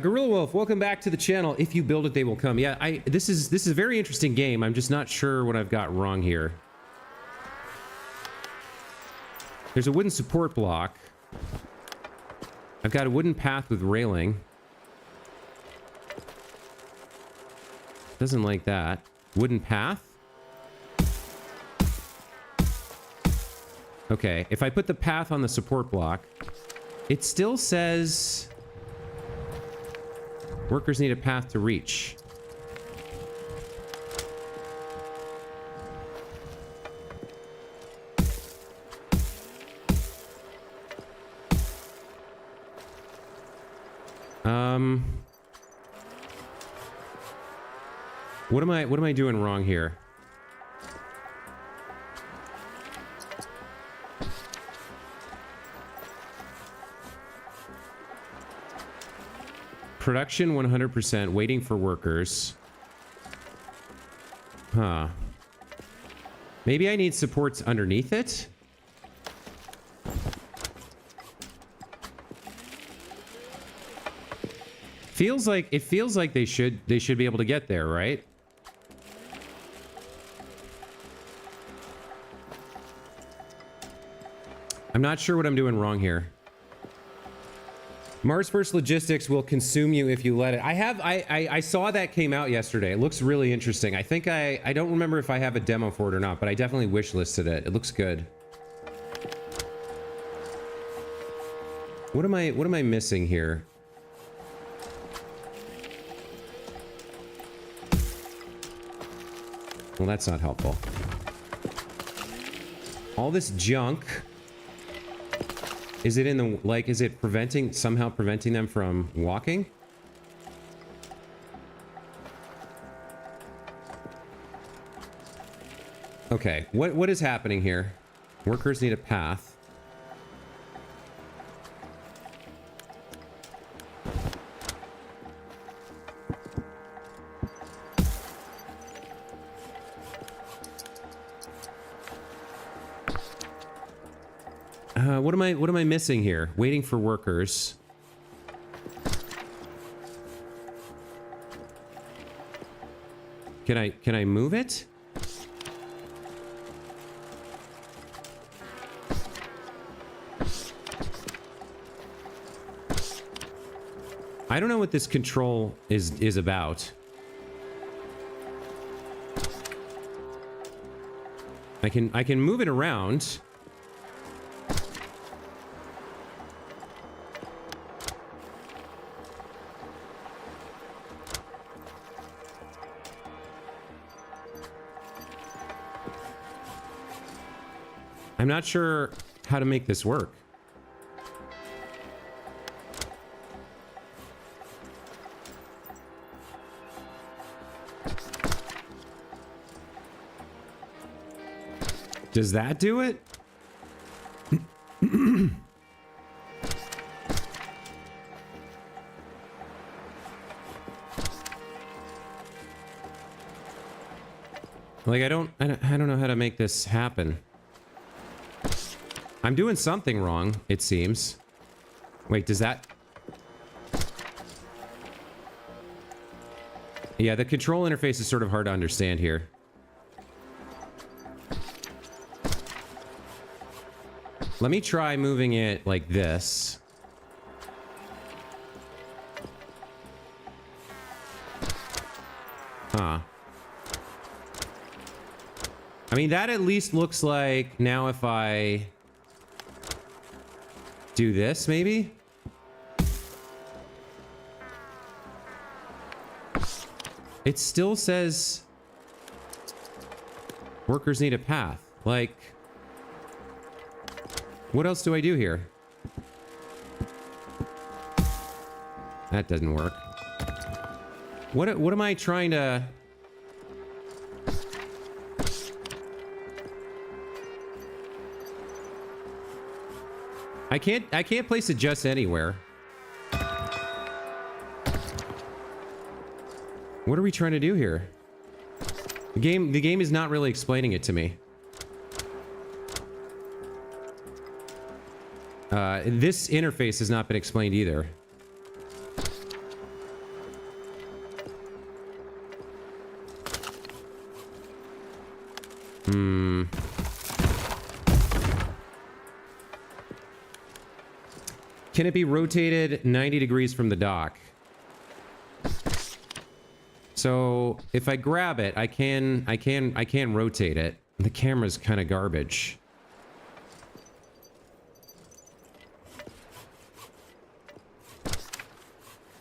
Gorilla Wolf, welcome back to the channel. If you build it, they will come. Yeah, this is a very interesting game. I'm just not sure what I've got wrong here. There's a wooden support block. I've got a wooden path with railing. Doesn't like that. Wooden path? Okay, if I put the path on the support block, it still says... workers need a path to reach. What am I doing wrong here? Production 100%, waiting for workers. Huh. Maybe I need supports underneath it? It feels like they should be able to get there, right? I'm not sure what I'm doing wrong here. Mars First Logistics will consume you if you let it. I saw that came out yesterday. It looks really interesting. I think I don't remember if I have a demo for it or not, but I definitely wishlisted it. It looks good. What am I missing here? Well, that's not helpful. All this junk. Is it in the, like, is it somehow preventing them from walking? Okay, what is happening here? Workers need a path. What am I missing here? Waiting for workers. Can I move it? I don't know what this control is about. I can move it around. I'm not sure how to make this work. Does that do it? Like I don't know how to make this happen. I'm doing something wrong, it seems. Wait, does that... Yeah, the control interface is sort of hard to understand here. Let me try moving it like this. Huh. I mean, that at least looks like now if I do this, maybe? It still says workers need a path. Like, what else do I do here? That doesn't work. What am I trying to... I can't place it just anywhere. What are we trying to do here? The game is not really explaining it to me. This interface has not been explained either. Can it be rotated 90 degrees from the dock? So if I grab it, I can rotate it. The camera's kind of garbage.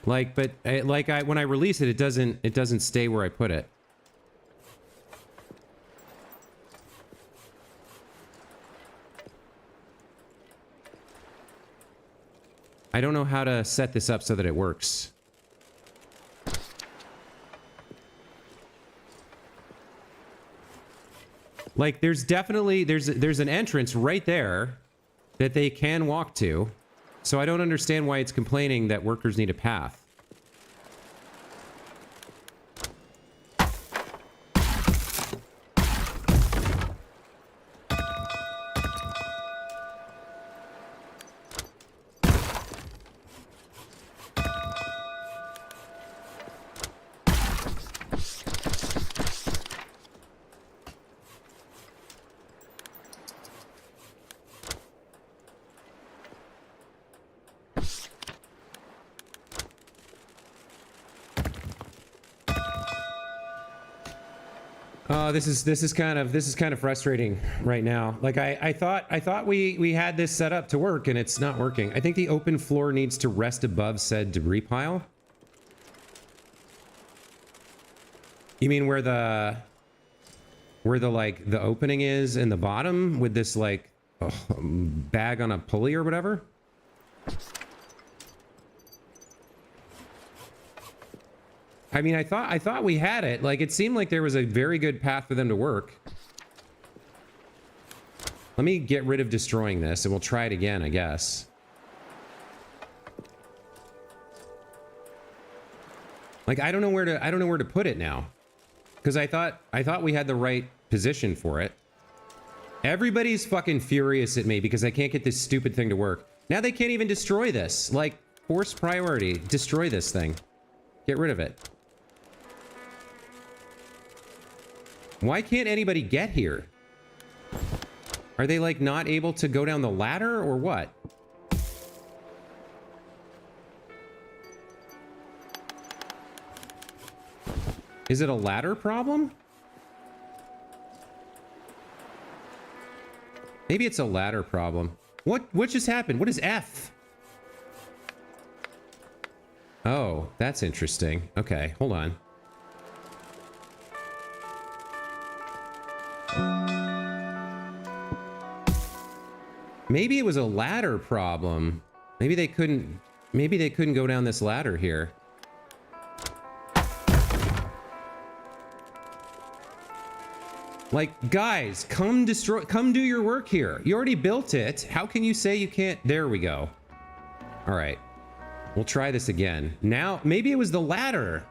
Like, but when I release it, it doesn't stay where I put it. I don't know how to set this up so that it works. Like, there's definitely there's an entrance right there that they can walk to. So I don't understand why it's complaining that workers need a path. This is kind of frustrating right now. Like I thought we had this set up to work and it's not working. I think the open floor needs to rest above said debris pile. You mean where the like the opening is in the bottom with this like bag on a pulley or whatever? I mean, I thought we had it. Like, it seemed like there was a very good path for them to work. Let me get rid of destroying this, and we'll try it again, I guess. Like, I don't know where to put it now, because I thought we had the right position for it. Everybody's fucking furious at me because I can't get this stupid thing to work. Now they can't even destroy this. Like, force priority. Destroy this thing. Get rid of it. Why can't anybody get here? Are they, like, not able to go down the ladder or what? Is it a ladder problem? Maybe it's a ladder problem. What just happened? What is F? Oh, that's interesting. Okay, hold on. Maybe it was a ladder problem. Maybe they couldn't go down this ladder here. Like, guys, come do your work here. You already built it. How can you say you can't? There we go. All right. We'll try this again. Now, maybe it was the ladder.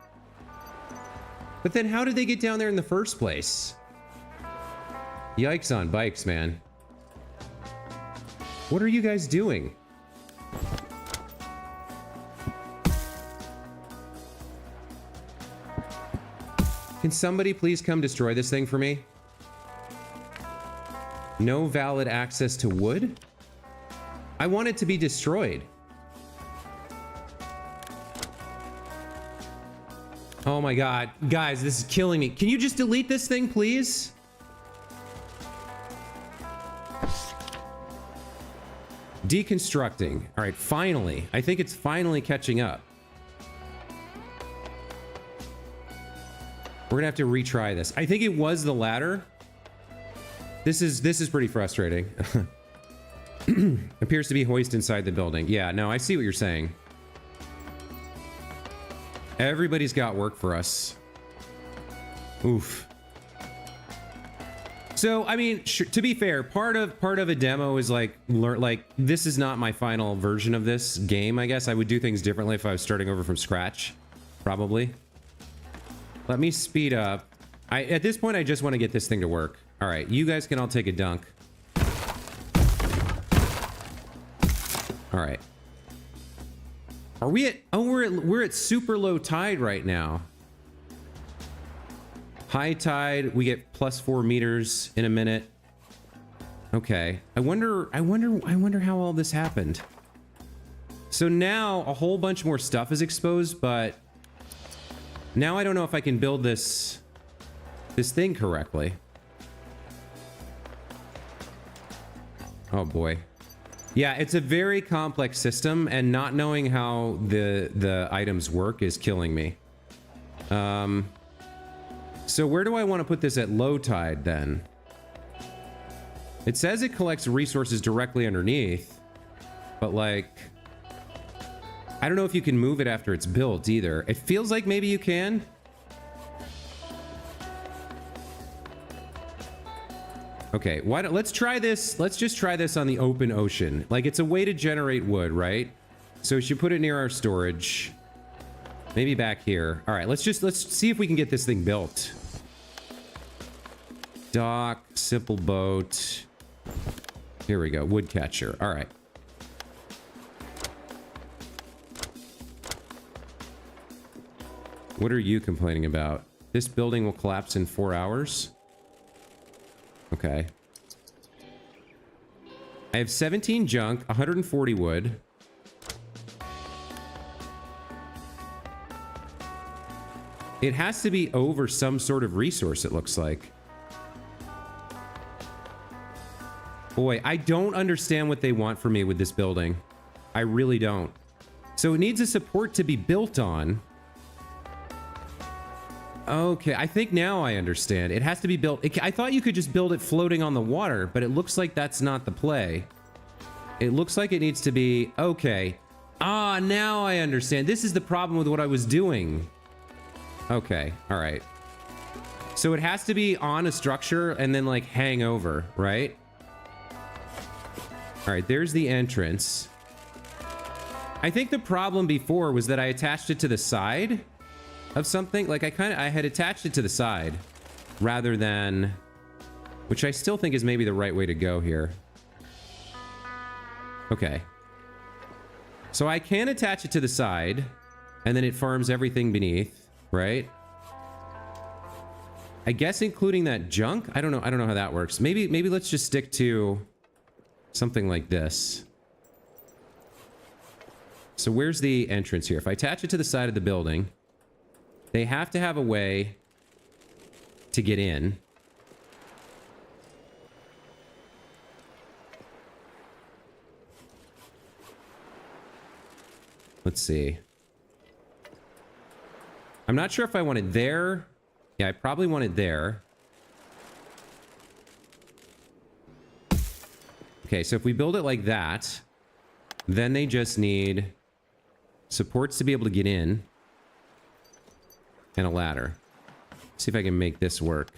But then how did they get down there in the first place? Yikes on bikes, man. What are you guys doing? Can somebody please come destroy this thing for me? No valid access to wood? I want it to be destroyed. Oh my god. Guys, this is killing me. Can you just delete this thing, please? Deconstructing. All right, finally. I think it's finally catching up. We're gonna have to retry this. I think it was the ladder. This is pretty frustrating. Appears to be hoist inside the building. Yeah, no, I see what you're saying. Everybody's got work for us. Oof. So, I mean, to be fair, part of a demo is like this is not my final version of this game, I guess. I would do things differently if I was starting over from scratch, probably. Let me speed up. At this point, I just want to get this thing to work. All right, you guys can all take a dunk. All right. Are we at... Oh, we're at super low tide right now. High tide, we get +4 meters in a minute. Okay. I wonder how all this happened. So now a whole bunch more stuff is exposed, but now I don't know if I can build this thing correctly. Oh boy. Yeah, it's a very complex system, and not knowing how the items work is killing me. So where do I want to put this at low tide then? It says it collects resources directly underneath, but like, I don't know if you can move it after it's built either. It feels like maybe you can. Okay, let's try this. Let's just try this on the open ocean. Like, it's a way to generate wood, right? So we should put it near our storage. Maybe back here. All right, let's see if we can get this thing built. Dock, simple boat. Here we go, wood catcher. All right. What are you complaining about? This building will collapse in 4 hours? Okay. I have 17 junk, 140 wood. It has to be over some sort of resource, it looks like. Boy, I don't understand what they want from me with this building. I really don't. So it needs a support to be built on. Okay, I think now I understand. It has to be built. I thought you could just build it floating on the water, but it looks like that's not the play. It looks like it needs to be... Okay. Ah, now I understand. This is the problem with what I was doing. Okay, all right. So it has to be on a structure and then like hang over, right? All right, there's the entrance. I think the problem before was that I attached it to the side of something. Like I had attached it to the side rather than which I still think is maybe the right way to go here. Okay. So I can attach it to the side, and then it farms everything beneath, right? I guess including that junk? I don't know how that works. Maybe let's just stick to something like this. So where's the entrance here? If I attach it to the side of the building, they have to have a way to get in. Let's see. I'm not sure if I want it there. Yeah, I probably want it there. Okay, so if we build it like that, then they just need supports to be able to get in and a ladder. See if I can make this work.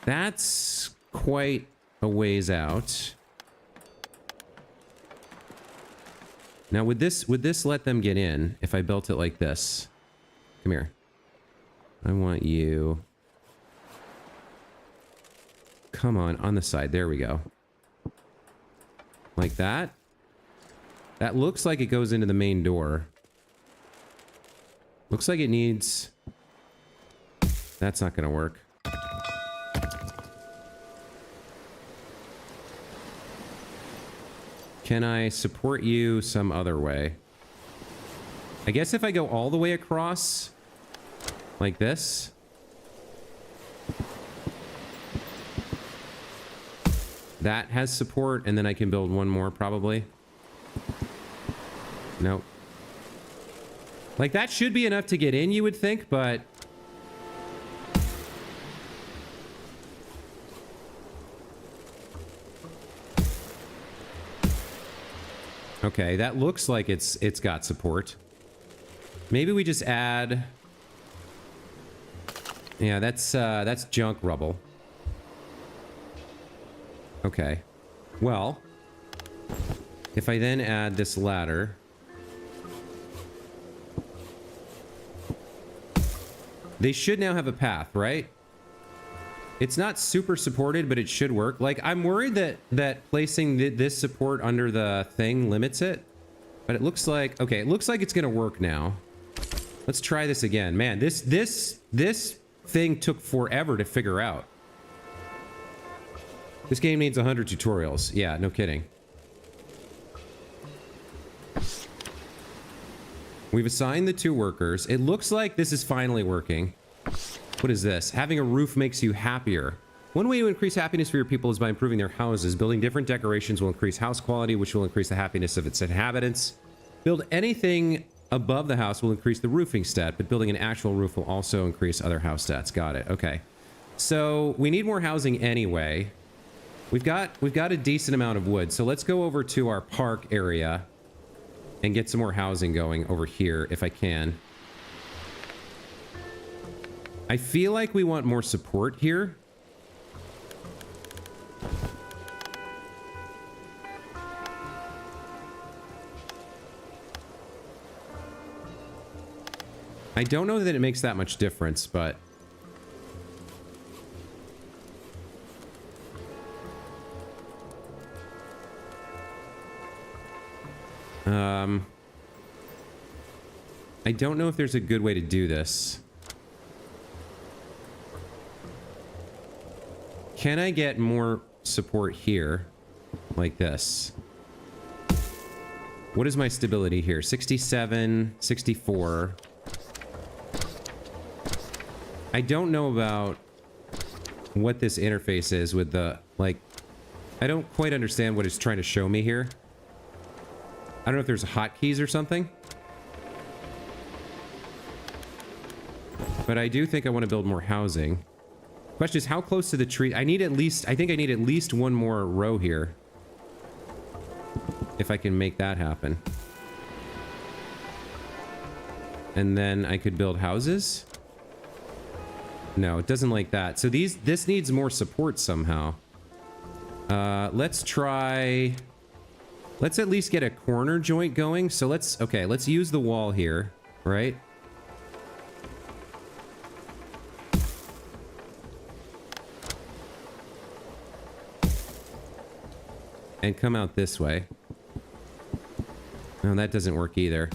That's quite a ways out. Now, would this let them get in if I built it like this? Come here. I want you... Come on the side. There we go. Like that. That looks like it goes into the main door. Looks like it needs... That's not going to work. Can I support you some other way? I guess if I go all the way across, like this. That has support, and then I can build one more, probably. Nope. Like, that should be enough to get in, you would think, but... Okay, that looks like it's got support. Maybe we just add... Yeah, that's junk rubble. Okay. Well, if I then add this ladder... They should now have a path, right? It's not super supported, but it should work. Like, I'm worried that placing this support under the thing limits it. But it looks like... Okay, it looks like it's gonna work now. Let's try this again. Man, this thing took forever to figure out. This game needs 100 tutorials. Yeah, no kidding. We've assigned the 2 workers. It looks like this is finally working. What is this? Having a roof makes you happier. One way to increase happiness for your people is by improving their houses. Building different decorations will increase house quality, which will increase the happiness of its inhabitants. Build anything above the house will increase the roofing stat, but building an actual roof will also increase other house stats. Got it. Okay. So we need more housing anyway. We've got a decent amount of wood. So let's go over to our park area and get some more housing going over here if I can. I feel like we want more support here. I don't know that it makes that much difference, but... I don't know if there's a good way to do this. Can I get more support here? Like this. What is my stability here? 67, 64. I don't know about what this interface is with the, like... I don't quite understand what it's trying to show me here. I don't know if there's hotkeys or something. But I do think I want to build more housing. Question is, how close to the tree? I think I need at least one more row here. If I can make that happen. And then I could build houses? No, it doesn't like that. So this needs more support somehow. Let's try... Let's at least get a corner joint going. So let's use the wall here, right? And come out this way. No, that doesn't work either.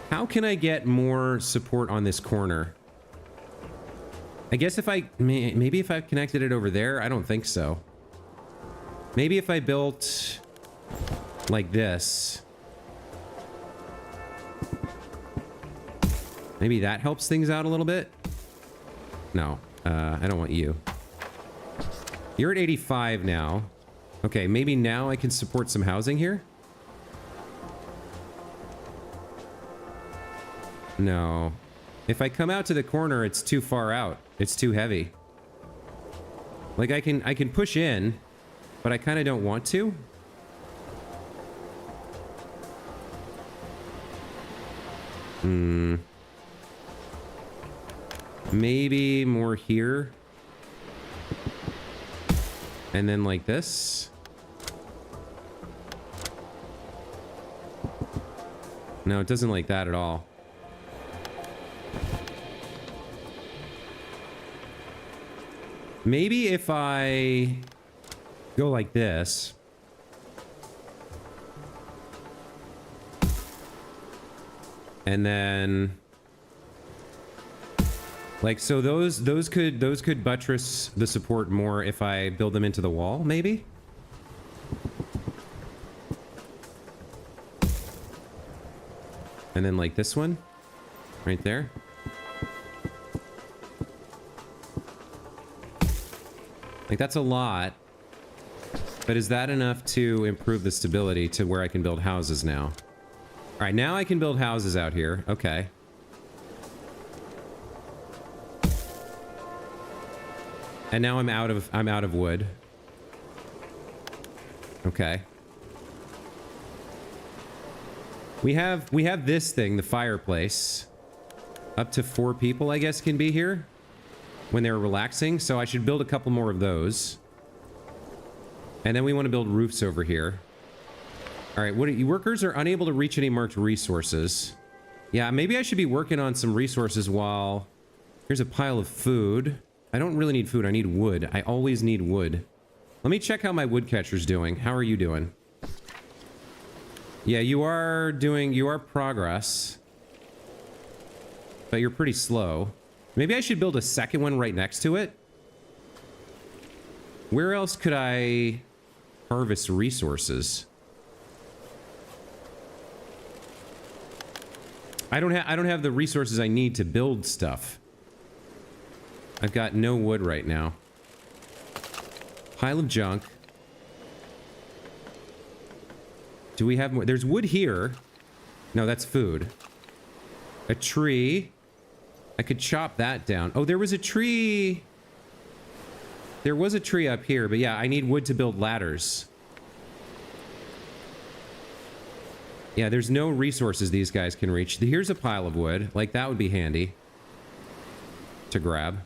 How can I get more support on this corner? I guess if I... maybe if I've connected it over there? I don't think so. Maybe if I built... like this. Maybe that helps things out a little bit? No. I don't want you. You're at 85 now. Okay, maybe now I can support some housing here? No. If I come out to the corner, it's too far out. It's too heavy. Like, I can push in, but I kind of don't want to. Maybe more here. And then like this. No, it doesn't like that at all. Maybe if I go like this. And then like, so those could buttress the support more if I build them into the wall, maybe? And then like this one right there. Like, that's a lot, but is that enough to improve the stability to where I can build houses now? All right, now I can build houses out here. Okay. And now I'm out of wood. Okay. We have this thing, the fireplace. Up to 4 people, I guess, can be here when they're relaxing. So I should build a couple more of those. And then we want to build roofs over here. All right, workers are unable to reach any marked resources. Yeah, maybe I should be working on some resources while... Here's a pile of food. I don't really need food, I need wood. I always need wood. Let me check how my woodcatcher's doing. How are you doing? Yeah, you are progress. But you're pretty slow. Maybe I should build a second one right next to it. Where else could I harvest resources? I don't have the resources I need to build stuff. I've got no wood right now. Pile of junk. Do we have more? There's wood here. No, that's food. A tree. I could chop that down. Oh, there was a tree. There was a tree up here, but yeah, I need wood to build ladders. Yeah, there's no resources these guys can reach. Here's a pile of wood. Like, that would be handy to grab.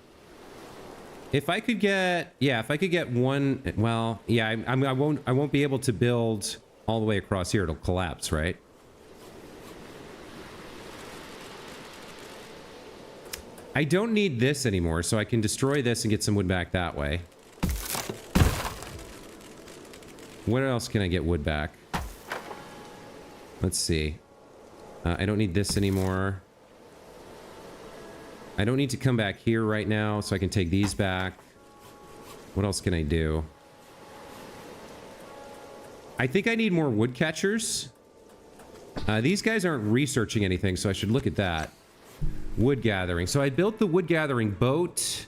If I could get, yeah, if I could get one, well, yeah, I won't be able to build all the way across here. It'll collapse, right? I don't need this anymore, so I can destroy this and get some wood back that way. What else can I get wood back? Let's see. I don't need this anymore. I don't need to come back here right now, so I can take these back. What else can I do? I think I need more woodcatchers. These guys aren't researching anything, so I should look at that. Wood gathering. So I built the wood gathering boat.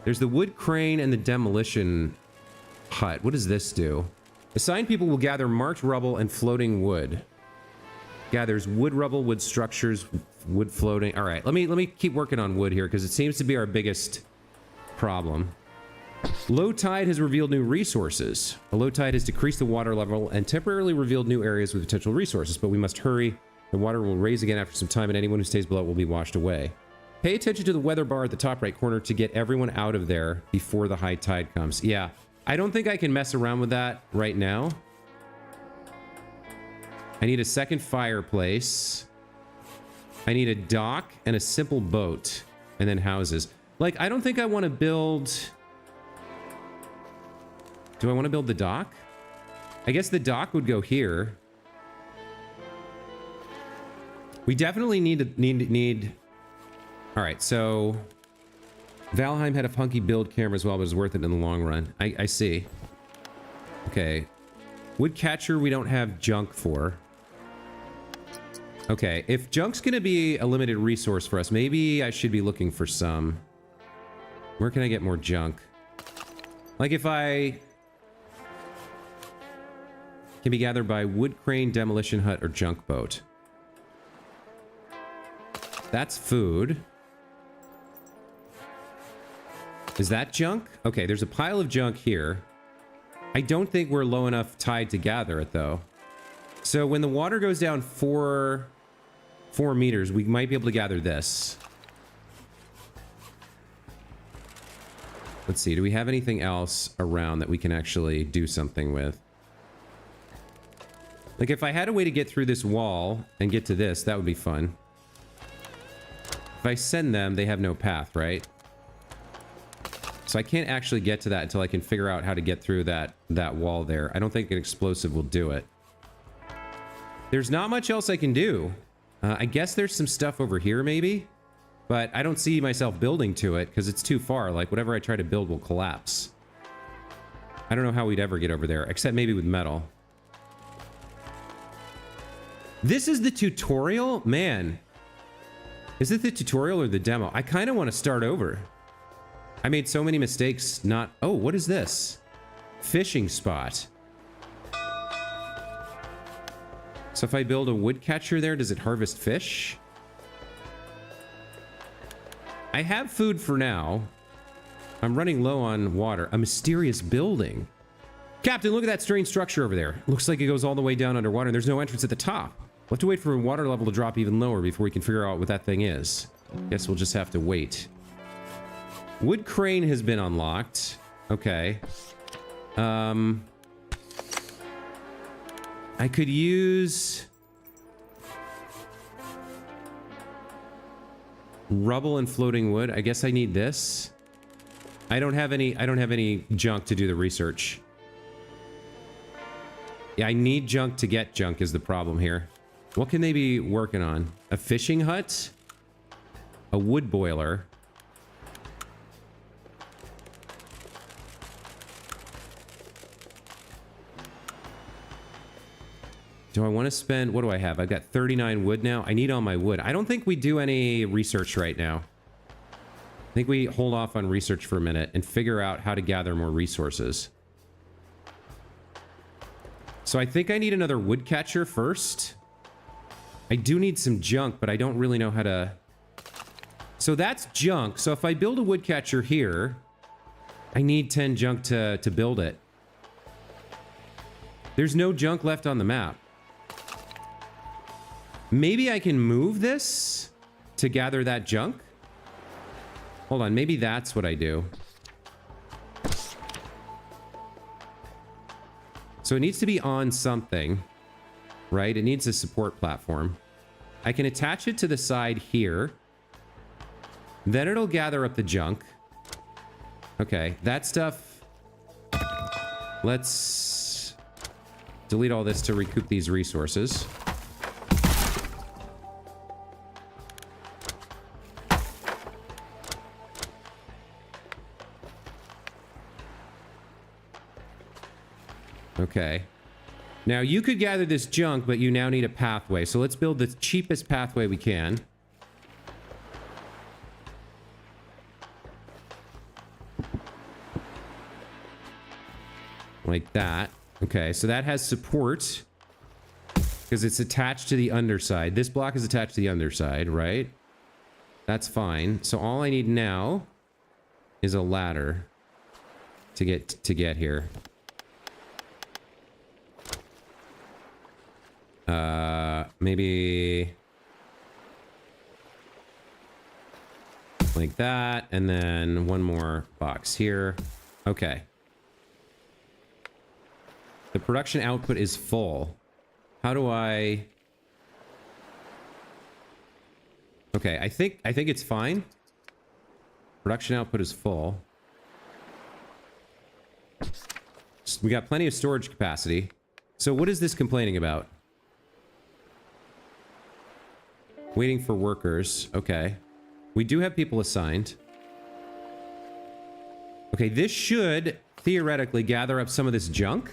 There's the wood crane and the demolition hut. What does this do? Assigned people will gather marked rubble and floating wood. Gathers wood rubble, wood structures, wood floating. All right, let me keep working on wood here because it seems to be our biggest problem. Low tide has revealed new resources. A low tide has decreased the water level and temporarily revealed new areas with potential resources, but we must hurry. The water will raise again after some time, and anyone who stays below it will be washed away. Pay attention to the weather bar at the top right corner to get everyone out of there before the high tide comes. Yeah, I don't think I can mess around with that right now. I need a second fireplace. I need a dock and a simple boat. And then houses. Like, I don't think I want to build... Do I want to build the dock? I guess the dock would go here. We definitely need... All right, so... Valheim had a funky build camera as well, but it was worth it in the long run. I see. Okay. Woodcatcher we don't have junk for. Okay, if junk's gonna be a limited resource for us, maybe I should be looking for some. Where can I get more junk? Like if I... Can be gathered by wood crane, demolition hut, or junk boat. That's food. Is that junk? Okay, there's a pile of junk here. I don't think we're low enough tide to gather it, though. So when the water goes down 4 meters, we might be able to gather this. Let's see, do we have anything else around that we can actually do something with? Like, if I had a way to get through this wall and get to this, that would be fun. If I send them, they have no path, right? So I can't actually get to that until I can figure out how to get through that wall there. I don't think an explosive will do it. There's not much else I can do. I guess there's some stuff over here, maybe? But I don't see myself building to it because it's too far. Like, whatever I try to build will collapse. I don't know how we'd ever get over there, except maybe with metal. This is the tutorial? Man. Is it the tutorial or the demo? I kind of want to start over. I made so many mistakes not... Oh, what is this? Fishing spot. So if I build a woodcatcher there, does it harvest fish? I have food for now. I'm running low on water. A mysterious building. Captain, look at that strange structure over there. Looks like it goes all the way down underwater and there's no entrance at the top. We'll have to wait for a water level to drop even lower before we can figure out what that thing is. Guess we'll just have to wait. Wood crane has been unlocked. Okay. I could use rubble and floating wood. I guess I need this. I don't have any junk to do the research. Yeah, I need junk to get junk is the problem here. What can they be working on? A fishing hut? A wood boiler? Do I want to spend... What do I have? I've got 39 wood now. I need all my wood. I don't think we do any research right now. I think we hold off on research for a minute and figure out how to gather more resources. So I think I need another woodcatcher first. I do need some junk, but I don't really know how to... So that's junk. So if I build a woodcatcher here, I need 10 junk to build it. There's no junk left on the map. Maybe I can move this to gather that junk? Hold on, maybe that's what I do. So it needs to be on something, right? It needs a support platform. I can attach it to the side here. Then it'll gather up the junk. Okay, that stuff... Let's delete all this to recoup these resources. Okay. Now, you could gather this junk, but you now need a pathway. So let's build the cheapest pathway we can. Like that. Okay, so that has support. Because it's attached to the underside. This block is attached to the underside, right? That's fine. So all I need now is a ladder to get here. Maybe like that, and then one more box here. Okay. The production output is full. How do I... Okay, I think it's fine. Production output is full. We got plenty of storage capacity. So what is this complaining about? Waiting for workers. Okay. We do have people assigned. Okay, this should theoretically gather up some of this junk.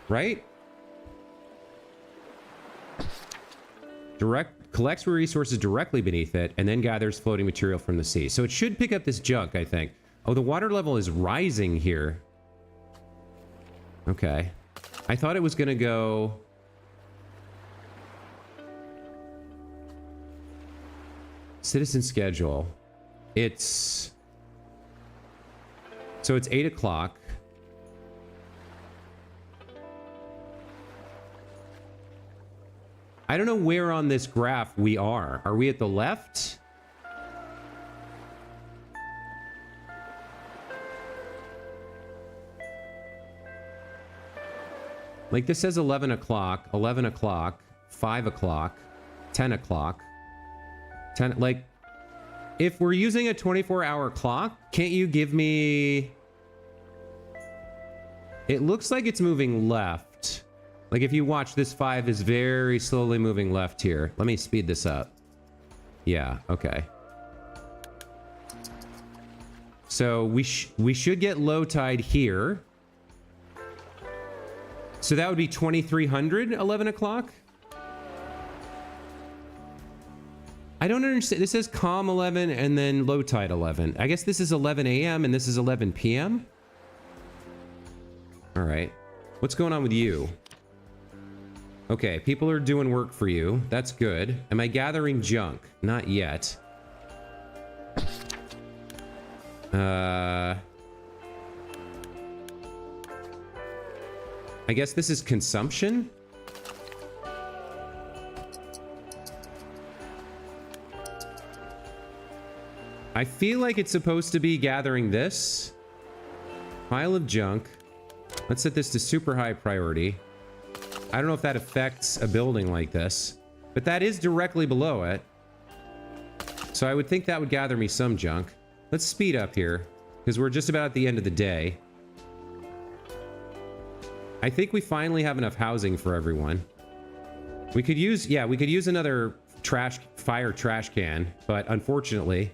Right? Collects resources directly beneath it, and then gathers floating material from the sea. So it should pick up this junk, I think. Oh, the water level is rising here. Okay. I thought it was going to go... Citizen schedule. It's... So it's 8 o'clock. I don't know where on this graph we are. Are we at the left? Like this says 11 o'clock, 11 o'clock, 5 o'clock, 10 o'clock. 10, like, if we're using a 24-hour clock, can't you give me... It looks like it's moving left. Like if you watch, this 5 is very slowly moving left here. Let me speed this up. Yeah, okay. So we should get low tide here. So that would be 2300, 11 o'clock? I don't understand. This says calm 11 and then low tide 11. I guess this is 11 a.m. and this is 11 p.m.? All right. What's going on with you? Okay, people are doing work for you. That's good. Am I gathering junk? Not yet. I guess this is consumption? I feel like it's supposed to be gathering this. Pile of junk. Let's set this to super high priority. I don't know if that affects a building like this, but that is directly below it. So I would think that would gather me some junk. Let's speed up here, because we're just about at the end of the day. I think we finally have enough housing for everyone. We could use, yeah, we could use another fire trash can, but unfortunately,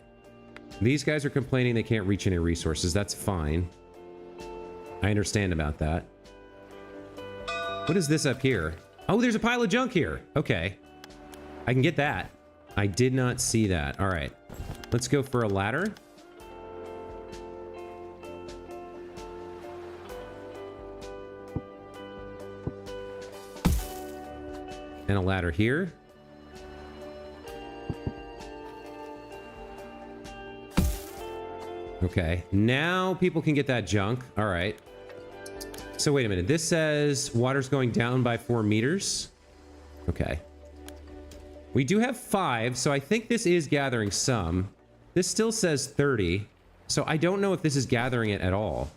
these guys are complaining they can't reach any resources. That's fine. I understand about that. What is this up here? Oh, there's a pile of junk here. Okay. I can get that. I did not see that. All right. Let's go for a ladder. And a ladder here. Okay. Now people can get that junk. All right. So wait a minute. This says water's going down by 4 meters. Okay. We do have 5, so I think this is gathering some. This still says 30, so I don't know if this is gathering it at all.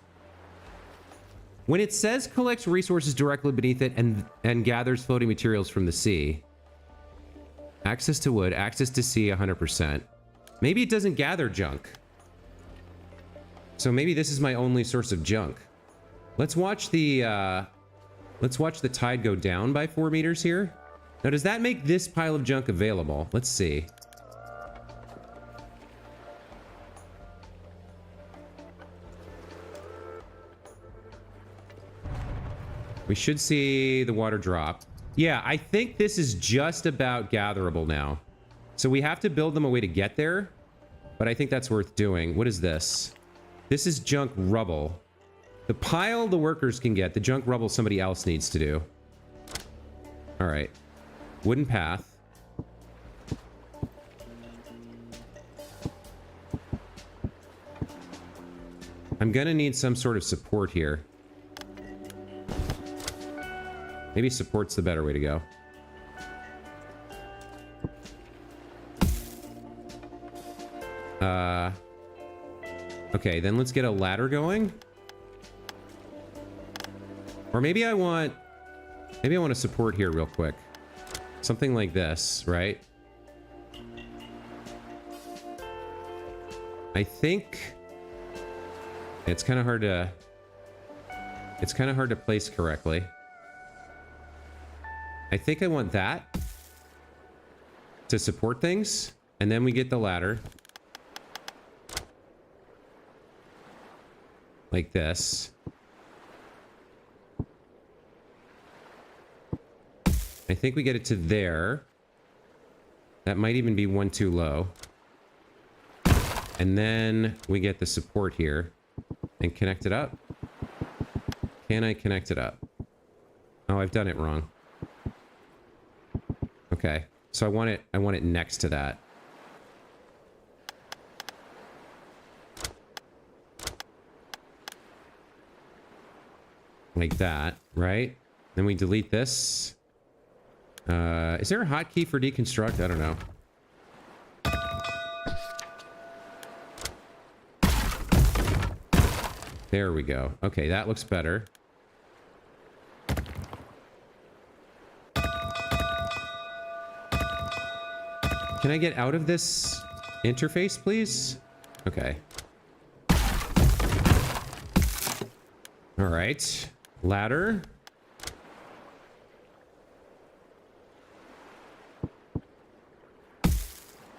When it says collects resources directly beneath it and gathers floating materials from the sea. Access to wood, access to sea 100%. Maybe it doesn't gather junk. So maybe this is my only source of junk. Let's watch the tide go down by 4 meters here. Now, does that make this pile of junk available? Let's see. We should see the water drop. Yeah, I think this is just about gatherable now. So we have to build them a way to get there, but I think that's worth doing. What is this? This is junk rubble. The pile the workers can get, the junk rubble somebody else needs to do. All right. Wooden path. I'm gonna need some sort of support here. Maybe support's the better way to go. Okay, then let's get a ladder going. Or maybe I want a support here real quick. Something like this, right? I think it's kind of hard to place correctly. I think I want that to support things, and then we get the ladder. Like this. I think we get it to there. That might even be one too low. And then we get the support here and connect it up. Can I connect it up? Oh, I've done it wrong. Okay. So I want it next to that. Like that, right? Then we delete this. Is there a hotkey for deconstruct? I don't know. There we go. Okay, that looks better. Can I get out of this interface, please? Okay. All right. Ladder.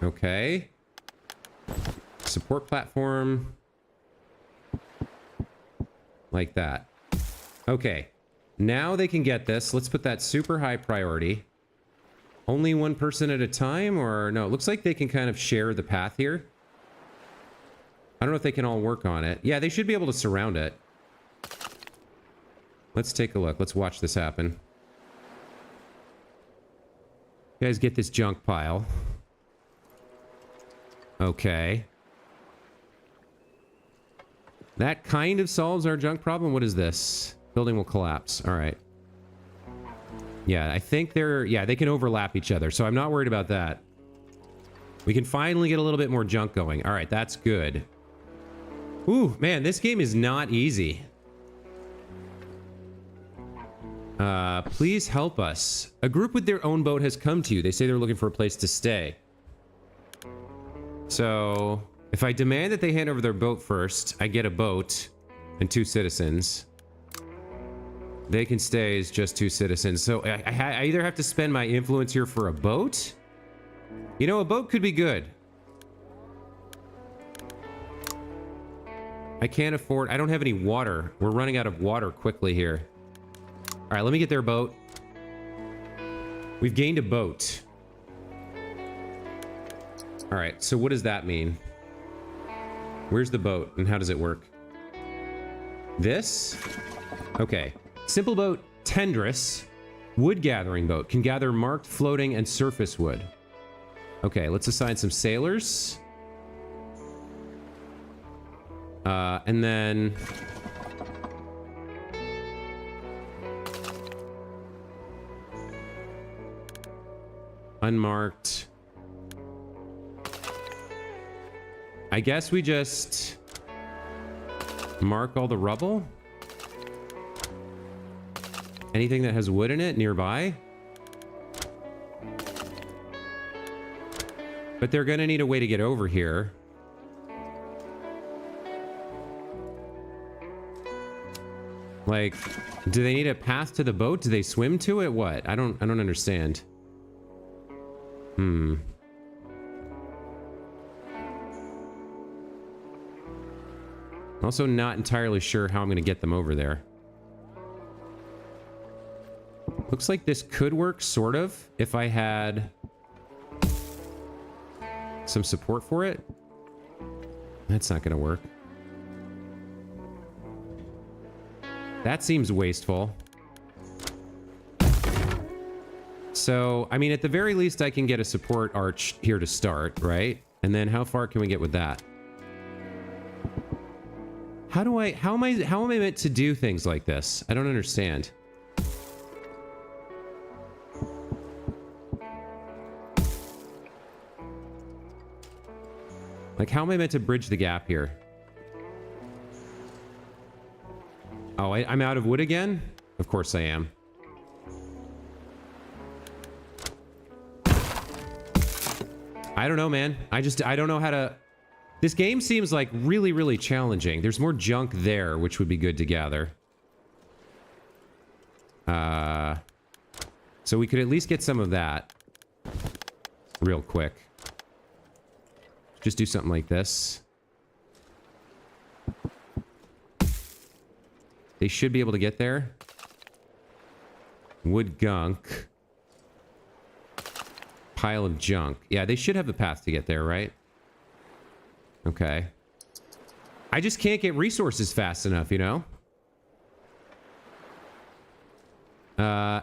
Okay. Support platform. Like that. Okay. Now they can get this. Let's put that super high priority. Only one person at a time, or no? It looks like they can kind of share the path here. I don't know if they can all work on it. Yeah, they should be able to surround it. Let's take a look. Let's watch this happen. You guys get this junk pile. Okay. That kind of solves our junk problem. What is this? Building will collapse. All right. Yeah, I think they can overlap each other, so I'm not worried about that. We can finally get a little bit more junk going. All right, that's good. Ooh, man, this game is not easy. Please help us. A group with their own boat has come to you. They say they're looking for a place to stay. So, if I demand that they hand over their boat first, I get a boat and 2 citizens. They can stay as just 2 citizens. So, I either have to spend my influence here for a boat. You know, a boat could be good. I can't afford... I don't have any water. We're running out of water quickly here. All right, let me get their boat. We've gained a boat. All right, so what does that mean? Where's the boat and how does it work? This? Okay. Simple boat, Tendrous. Wood gathering boat. Can gather marked, floating, and surface wood. Okay, let's assign some sailors. And then... unmarked. I guess we just mark all the rubble. Anything that has wood in it nearby. But they're gonna need a way to get over here. Like, do they need a path to the boat? Do they swim to it? What? I don't understand. Also not entirely sure how I'm going to get them over there. Looks like this could work, sort of, if I had some support for it. That's not going to work. That seems wasteful. So, I mean, at the very least, I can get a support arch here to start, right? And then how far can we get with that? How am I meant to do things like this? I don't understand. Like, how am I meant to bridge the gap here? Oh, I'm out of wood again? Of course I am. I don't know, man. I don't know how to... This game seems like really, really challenging. There's more junk there, which would be good to gather. So we could at least get some of that real quick. Just do something like this. They should be able to get there. Wood gunk. Pile of junk. Yeah, they should have the path to get there, right? Okay. I just can't get resources fast enough, you know?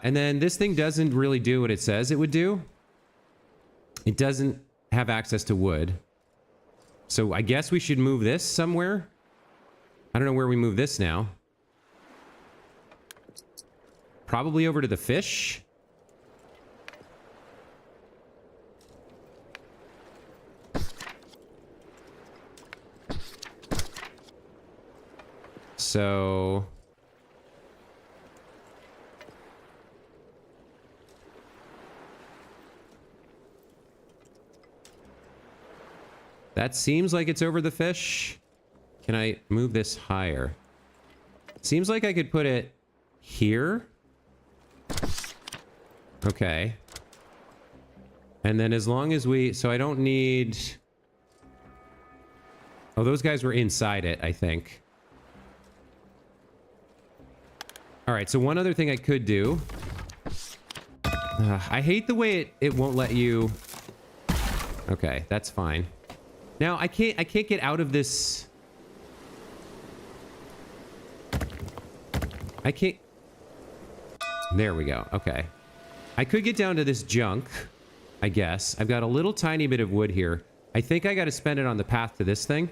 And then this thing doesn't really do what it says it would do. It doesn't have access to wood. So I guess we should move this somewhere. I don't know where we move this now. Probably over to the fish. So... that seems like it's over the fish. Can I move this higher? Seems like I could put it here. Okay. And then as long as we... so I don't need... oh, those guys were inside it, I think. Alright, so one other thing I could do... I hate the way it won't let you... okay, that's fine. Now, I can't get out of this... I can't... there we go, okay. I could get down to this junk, I guess. I've got a little tiny bit of wood here. I think I gotta spend it on the path to this thing.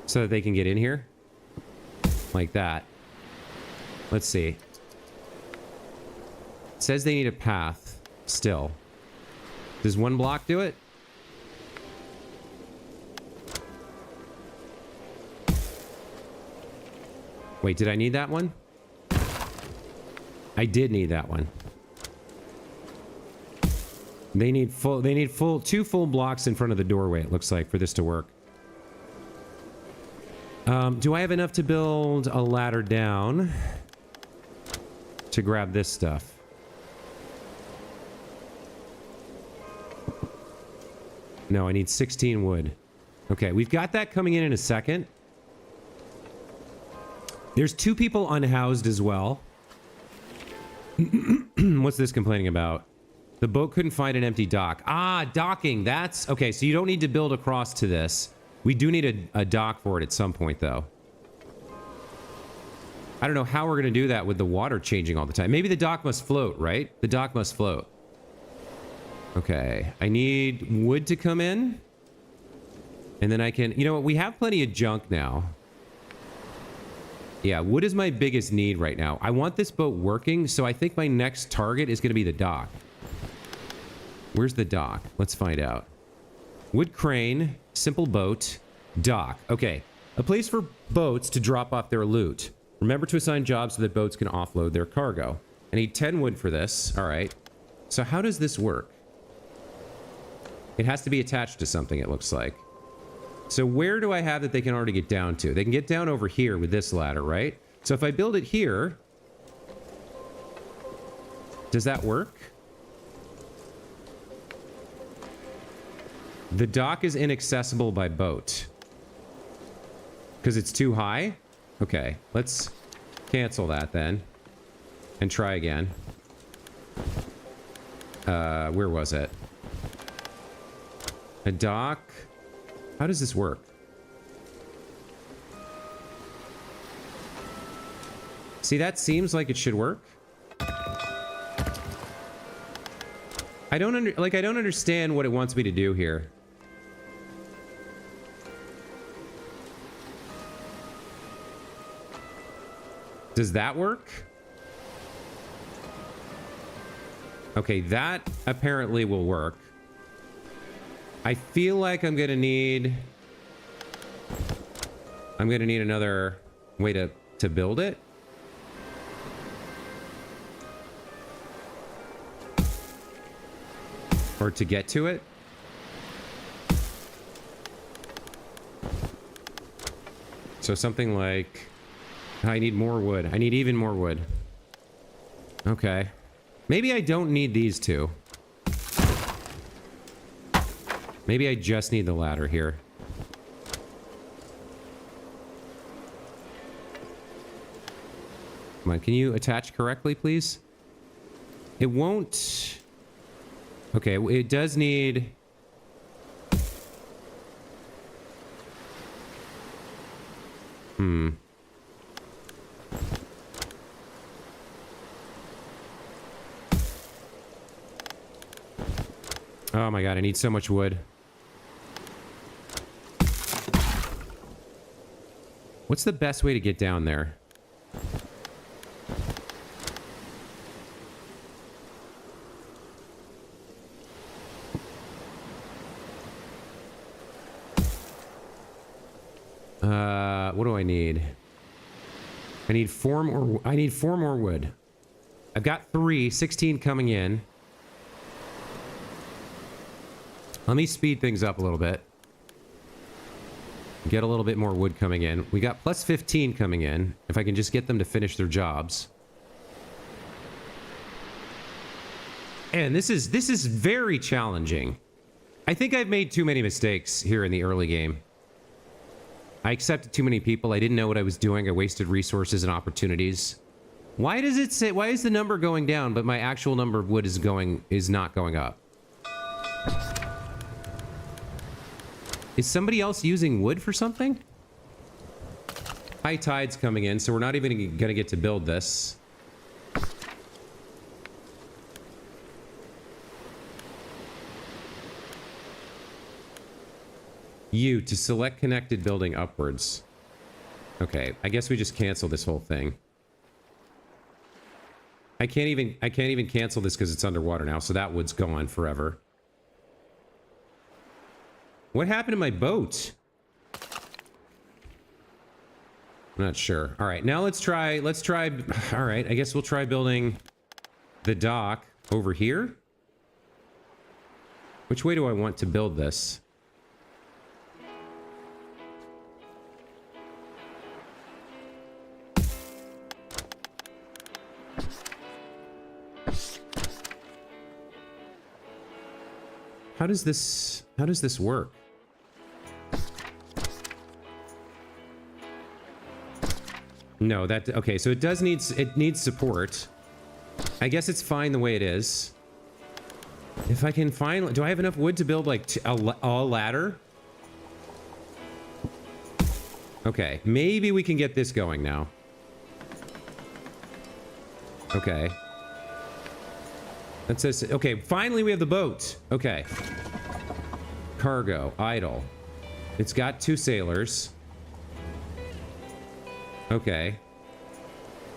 So that they can get in here. Like that. Let's see. It says they need a path still. Does one block do it? Wait, did I need that one? I did need that one. They need two full blocks in front of the doorway, it looks like, for this to work. Do I have enough to build a ladder down to grab this stuff? No, I need 16 wood. Okay, we've got that coming in a second. There's 2 people unhoused as well. What's this complaining about? The boat couldn't find an empty dock. Ah, docking. That's... okay, so you don't need to build across to this. We do need a dock for it at some point, though. I don't know how we're going to do that with the water changing all the time. Maybe the dock must float, right? The dock must float. Okay, I need wood to come in. And then I can... you know what? We have plenty of junk now. Yeah, wood is my biggest need right now. I want this boat working, so I think my next target is going to be the dock. Where's the dock? Let's find out. Wood crane, simple boat, dock. Okay, a place for boats to drop off their loot. Remember to assign jobs so that boats can offload their cargo. I need 10 wood for this. All right. So how does this work? It has to be attached to something, it looks like. So where do I have that they can already get down to? They can get down over here with this ladder, right? So if I build it here... does that work? The dock is inaccessible by boat. Because it's too high? Okay, let's cancel that then. And try again. Where was it? A dock... how does this work? See, that seems like it should work. I don't understand what it wants me to do here. Does that work? Okay, that apparently will work. I feel like I'm gonna need another way to to build it. Or to get to it. So something like, I need more wood. I need even more wood. Okay. Maybe I don't need these two. Maybe I just need the ladder here. Come on, can you attach correctly, please? It won't... Okay, it does need... Oh my god, I need so much wood. What's the best way to get down there? What do I need? I need four more wood. I've got 16 coming in. Let me speed things up a little bit. Get a little bit more wood coming in. We got plus 15 coming in. If I can just get them to finish their jobs. And this is very challenging. I think I've made too many mistakes here in the early game. I accepted too many people. I didn't know what I was doing. I wasted resources and opportunities. Why does it say, why is the number going down, but my actual number of wood is not going up? Is somebody else using wood for something? High tide's coming in, so we're not even gonna get to build this. U to select connected building upwards. Okay, I guess we just cancel this whole thing. I can't even cancel this because it's underwater now, so that wood's gone forever. What happened to my boat? I'm not sure. All right, now let's try, all right, I guess we'll try building the dock over here. Which way do I want to build this? How does this work? No, okay, so it needs support. I guess it's fine the way it is. If I can find, do I have enough wood to build like a ladder? Okay, maybe we can get this going now. Okay. That says, okay, finally we have the boat. Okay. Cargo, idle. It's got 2 sailors. Okay.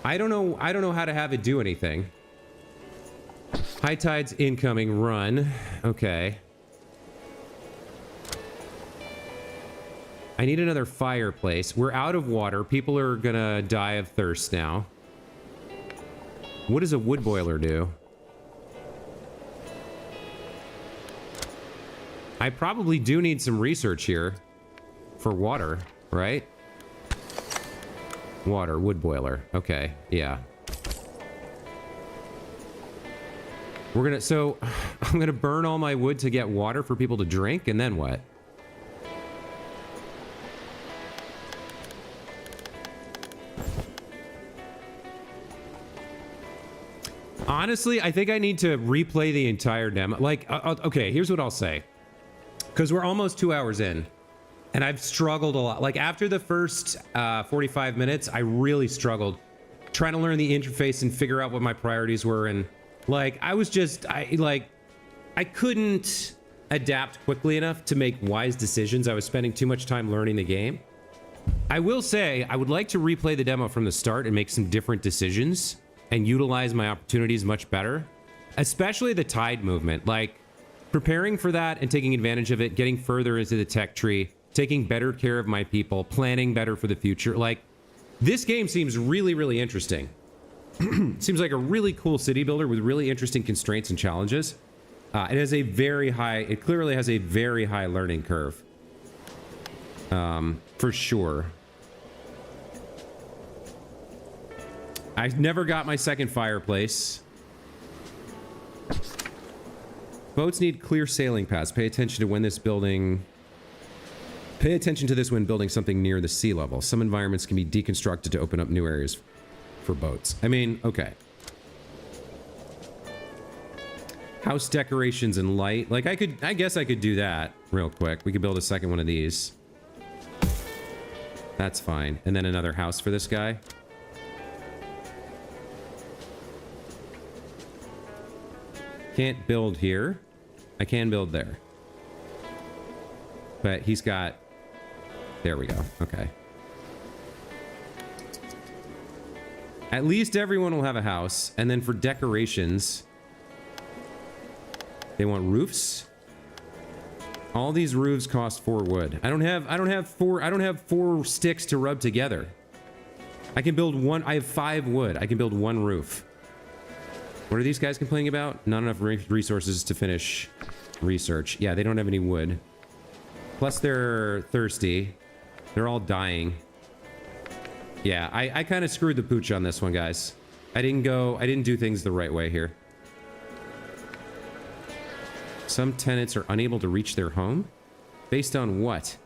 I don't know how to have it do anything. High tide's incoming, run. Okay. I need another fireplace. We're out of water. People are gonna die of thirst now. What does a wood boiler do? I probably do need some research here for water, right? Water, wood boiler. Okay, yeah. So I'm gonna burn all my wood to get water for people to drink, and then what? Honestly, I think I need to replay the entire demo. Like, okay, here's what I'll say. Because we're almost 2 hours in, and I've struggled a lot. Like, after the first 45 minutes, I really struggled trying to learn the interface and figure out what my priorities were. And, like, I couldn't adapt quickly enough to make wise decisions. I was spending too much time learning the game. I will say, I would like to replay the demo from the start and make some different decisions and utilize my opportunities much better. Especially the tide movement. Like, preparing for that and taking advantage of it, getting further into the tech tree, taking better care of my people, planning better for the future. Like, This game seems really, really interesting. Seems like a really cool city builder with really interesting constraints and challenges. It has a very high, it clearly has a very high learning curve. For sure. I never got my second fireplace. Boats need clear sailing paths. Pay attention to when this building... Pay attention to this when building something near the sea level. Some environments can be deconstructed to open up new areas for boats. I mean, okay. House decorations and light. Like, I guess I could do that real quick. We could build a second one of these. That's fine. And then another house for this guy. Can't build here. I can build there. But he's got... There we go. Okay. At least everyone will have a house. And then for decorations... They want roofs. All these roofs cost 4 wood. I don't have 4 sticks to rub together. I can build one. I have 5 wood. I can build 1 roof. What are these guys complaining about? Not enough resources to finish research. Yeah, they don't have any wood. Plus they're thirsty. They're all dying. Yeah, I kind of screwed the pooch on this one, guys. I didn't do things the right way here. Some tenants are unable to reach their home? Based on what?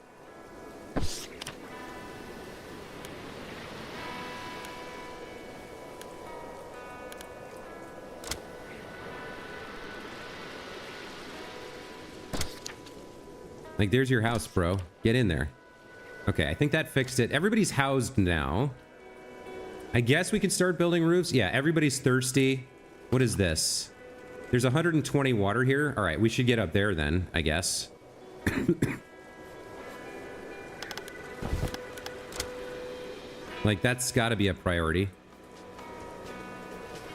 Like, there's your house, bro. Get in there. Okay, I think that fixed it. Everybody's housed now. I guess we can start building roofs. Yeah, everybody's thirsty. What is this? There's 120 water here. All right, we should get up there then, I guess. Like, that's got to be a priority.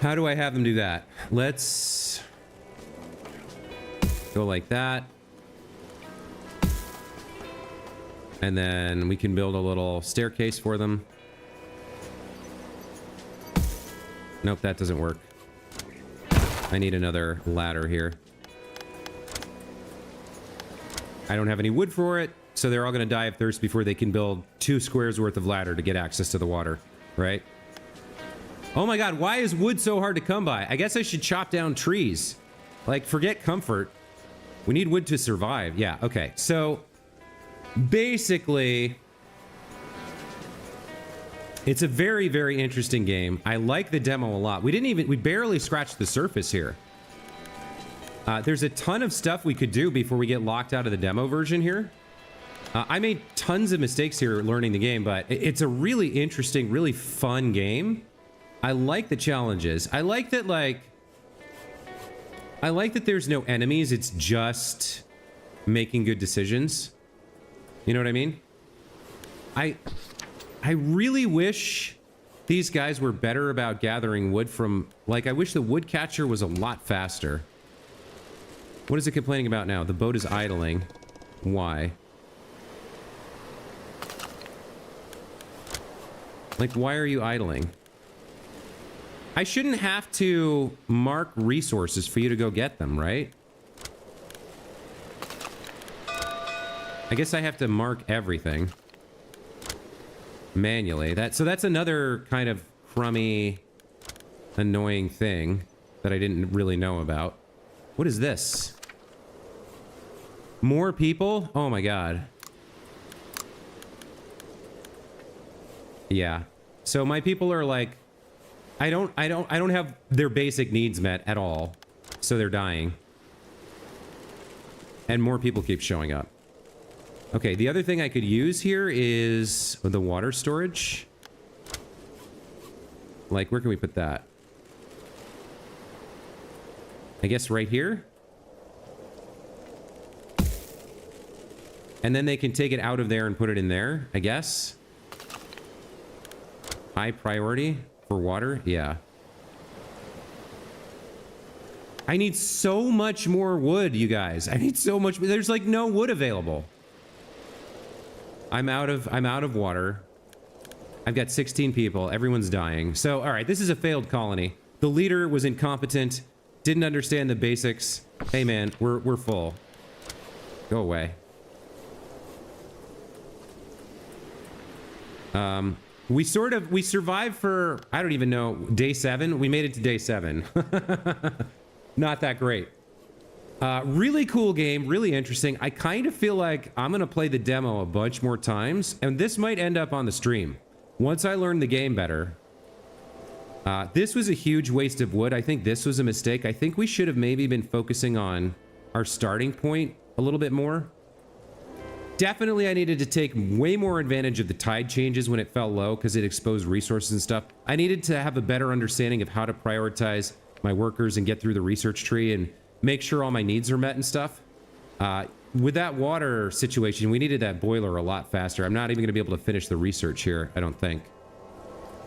How do I have them do that? Let's go like that. And then we can build a little staircase for them. Nope, that doesn't work. I need another ladder here. I don't have any wood for it, so they're all going to die of thirst before they can build 2 squares worth of ladder to get access to the water, right? Oh my god, why is wood so hard to come by? I guess I should chop down trees. Like, forget comfort. We need wood to survive. Yeah, okay. So, basically, it's a very, very interesting game. I like the demo a lot. We barely scratched the surface here. There's a ton of stuff we could do before we get locked out of the demo version here. I made tons of mistakes here learning the game, but it's a really interesting, really fun game. I like the challenges. I like that there's no enemies. It's just making good decisions. You know what I mean? I really wish these guys were better about gathering wood from... Like, I wish the wood catcher was a lot faster. What is it complaining about now? The boat is idling. Why? Like, why are you idling? I shouldn't have to mark resources for you to go get them, right? I guess I have to mark everything manually. So that's another kind of crummy, annoying thing that I didn't really know about. What is this? More people? Oh my god. Yeah. So my people are like, I don't have their basic needs met at all. So they're dying. And more people keep showing up. Okay, the other thing I could use here is the water storage. Like, where can we put that? I guess right here? And then they can take it out of there and put it in there, I guess. High priority for water? Yeah. I need so much more wood, you guys. I need so much. There's like no wood available. I'm out of water. I've got 16 people. Everyone's dying. So, all right, this is a failed colony. The leader was incompetent, didn't understand the basics. Hey, man, we're full. Go away. We survived for, I don't even know, day 7. We made it to day 7. Not that great. Really cool game, really interesting. I kind of feel like I'm going to play the demo a bunch more times, and this might end up on the stream. Once I learn the game better. This was a huge waste of wood. I think this was a mistake. I think we should have maybe been focusing on our starting point a little bit more. Definitely I needed to take way more advantage of the tide changes when it fell low because it exposed resources and stuff. I needed to have a better understanding of how to prioritize my workers and get through the research tree and make sure all my needs are met and stuff. With that water situation, we needed that boiler a lot faster. I'm not even going to be able to finish the research here, I don't think.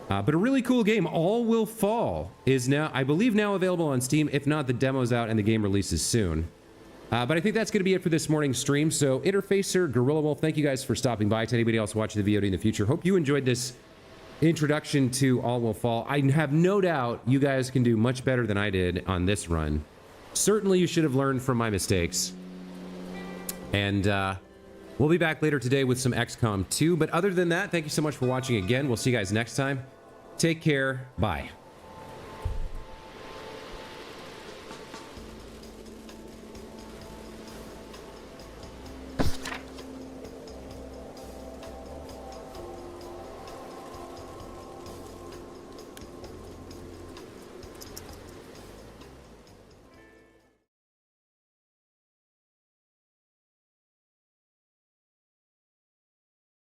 But a really cool game. All Will Fall is now, I believe, now available on Steam. If not, the demo's out and the game releases soon. But I think that's going to be it for this morning's stream. So, Interfacer, Gorilla Wolf, thank you guys for stopping by. To anybody else watching the VOD in the future, hope you enjoyed this introduction to All Will Fall. I have no doubt you guys can do much better than I did on this run. Certainly, you should have learned from my mistakes. And we'll be back later today with some XCOM 2. But other than that, thank you so much for watching again. We'll see you guys next time. Take care. Bye.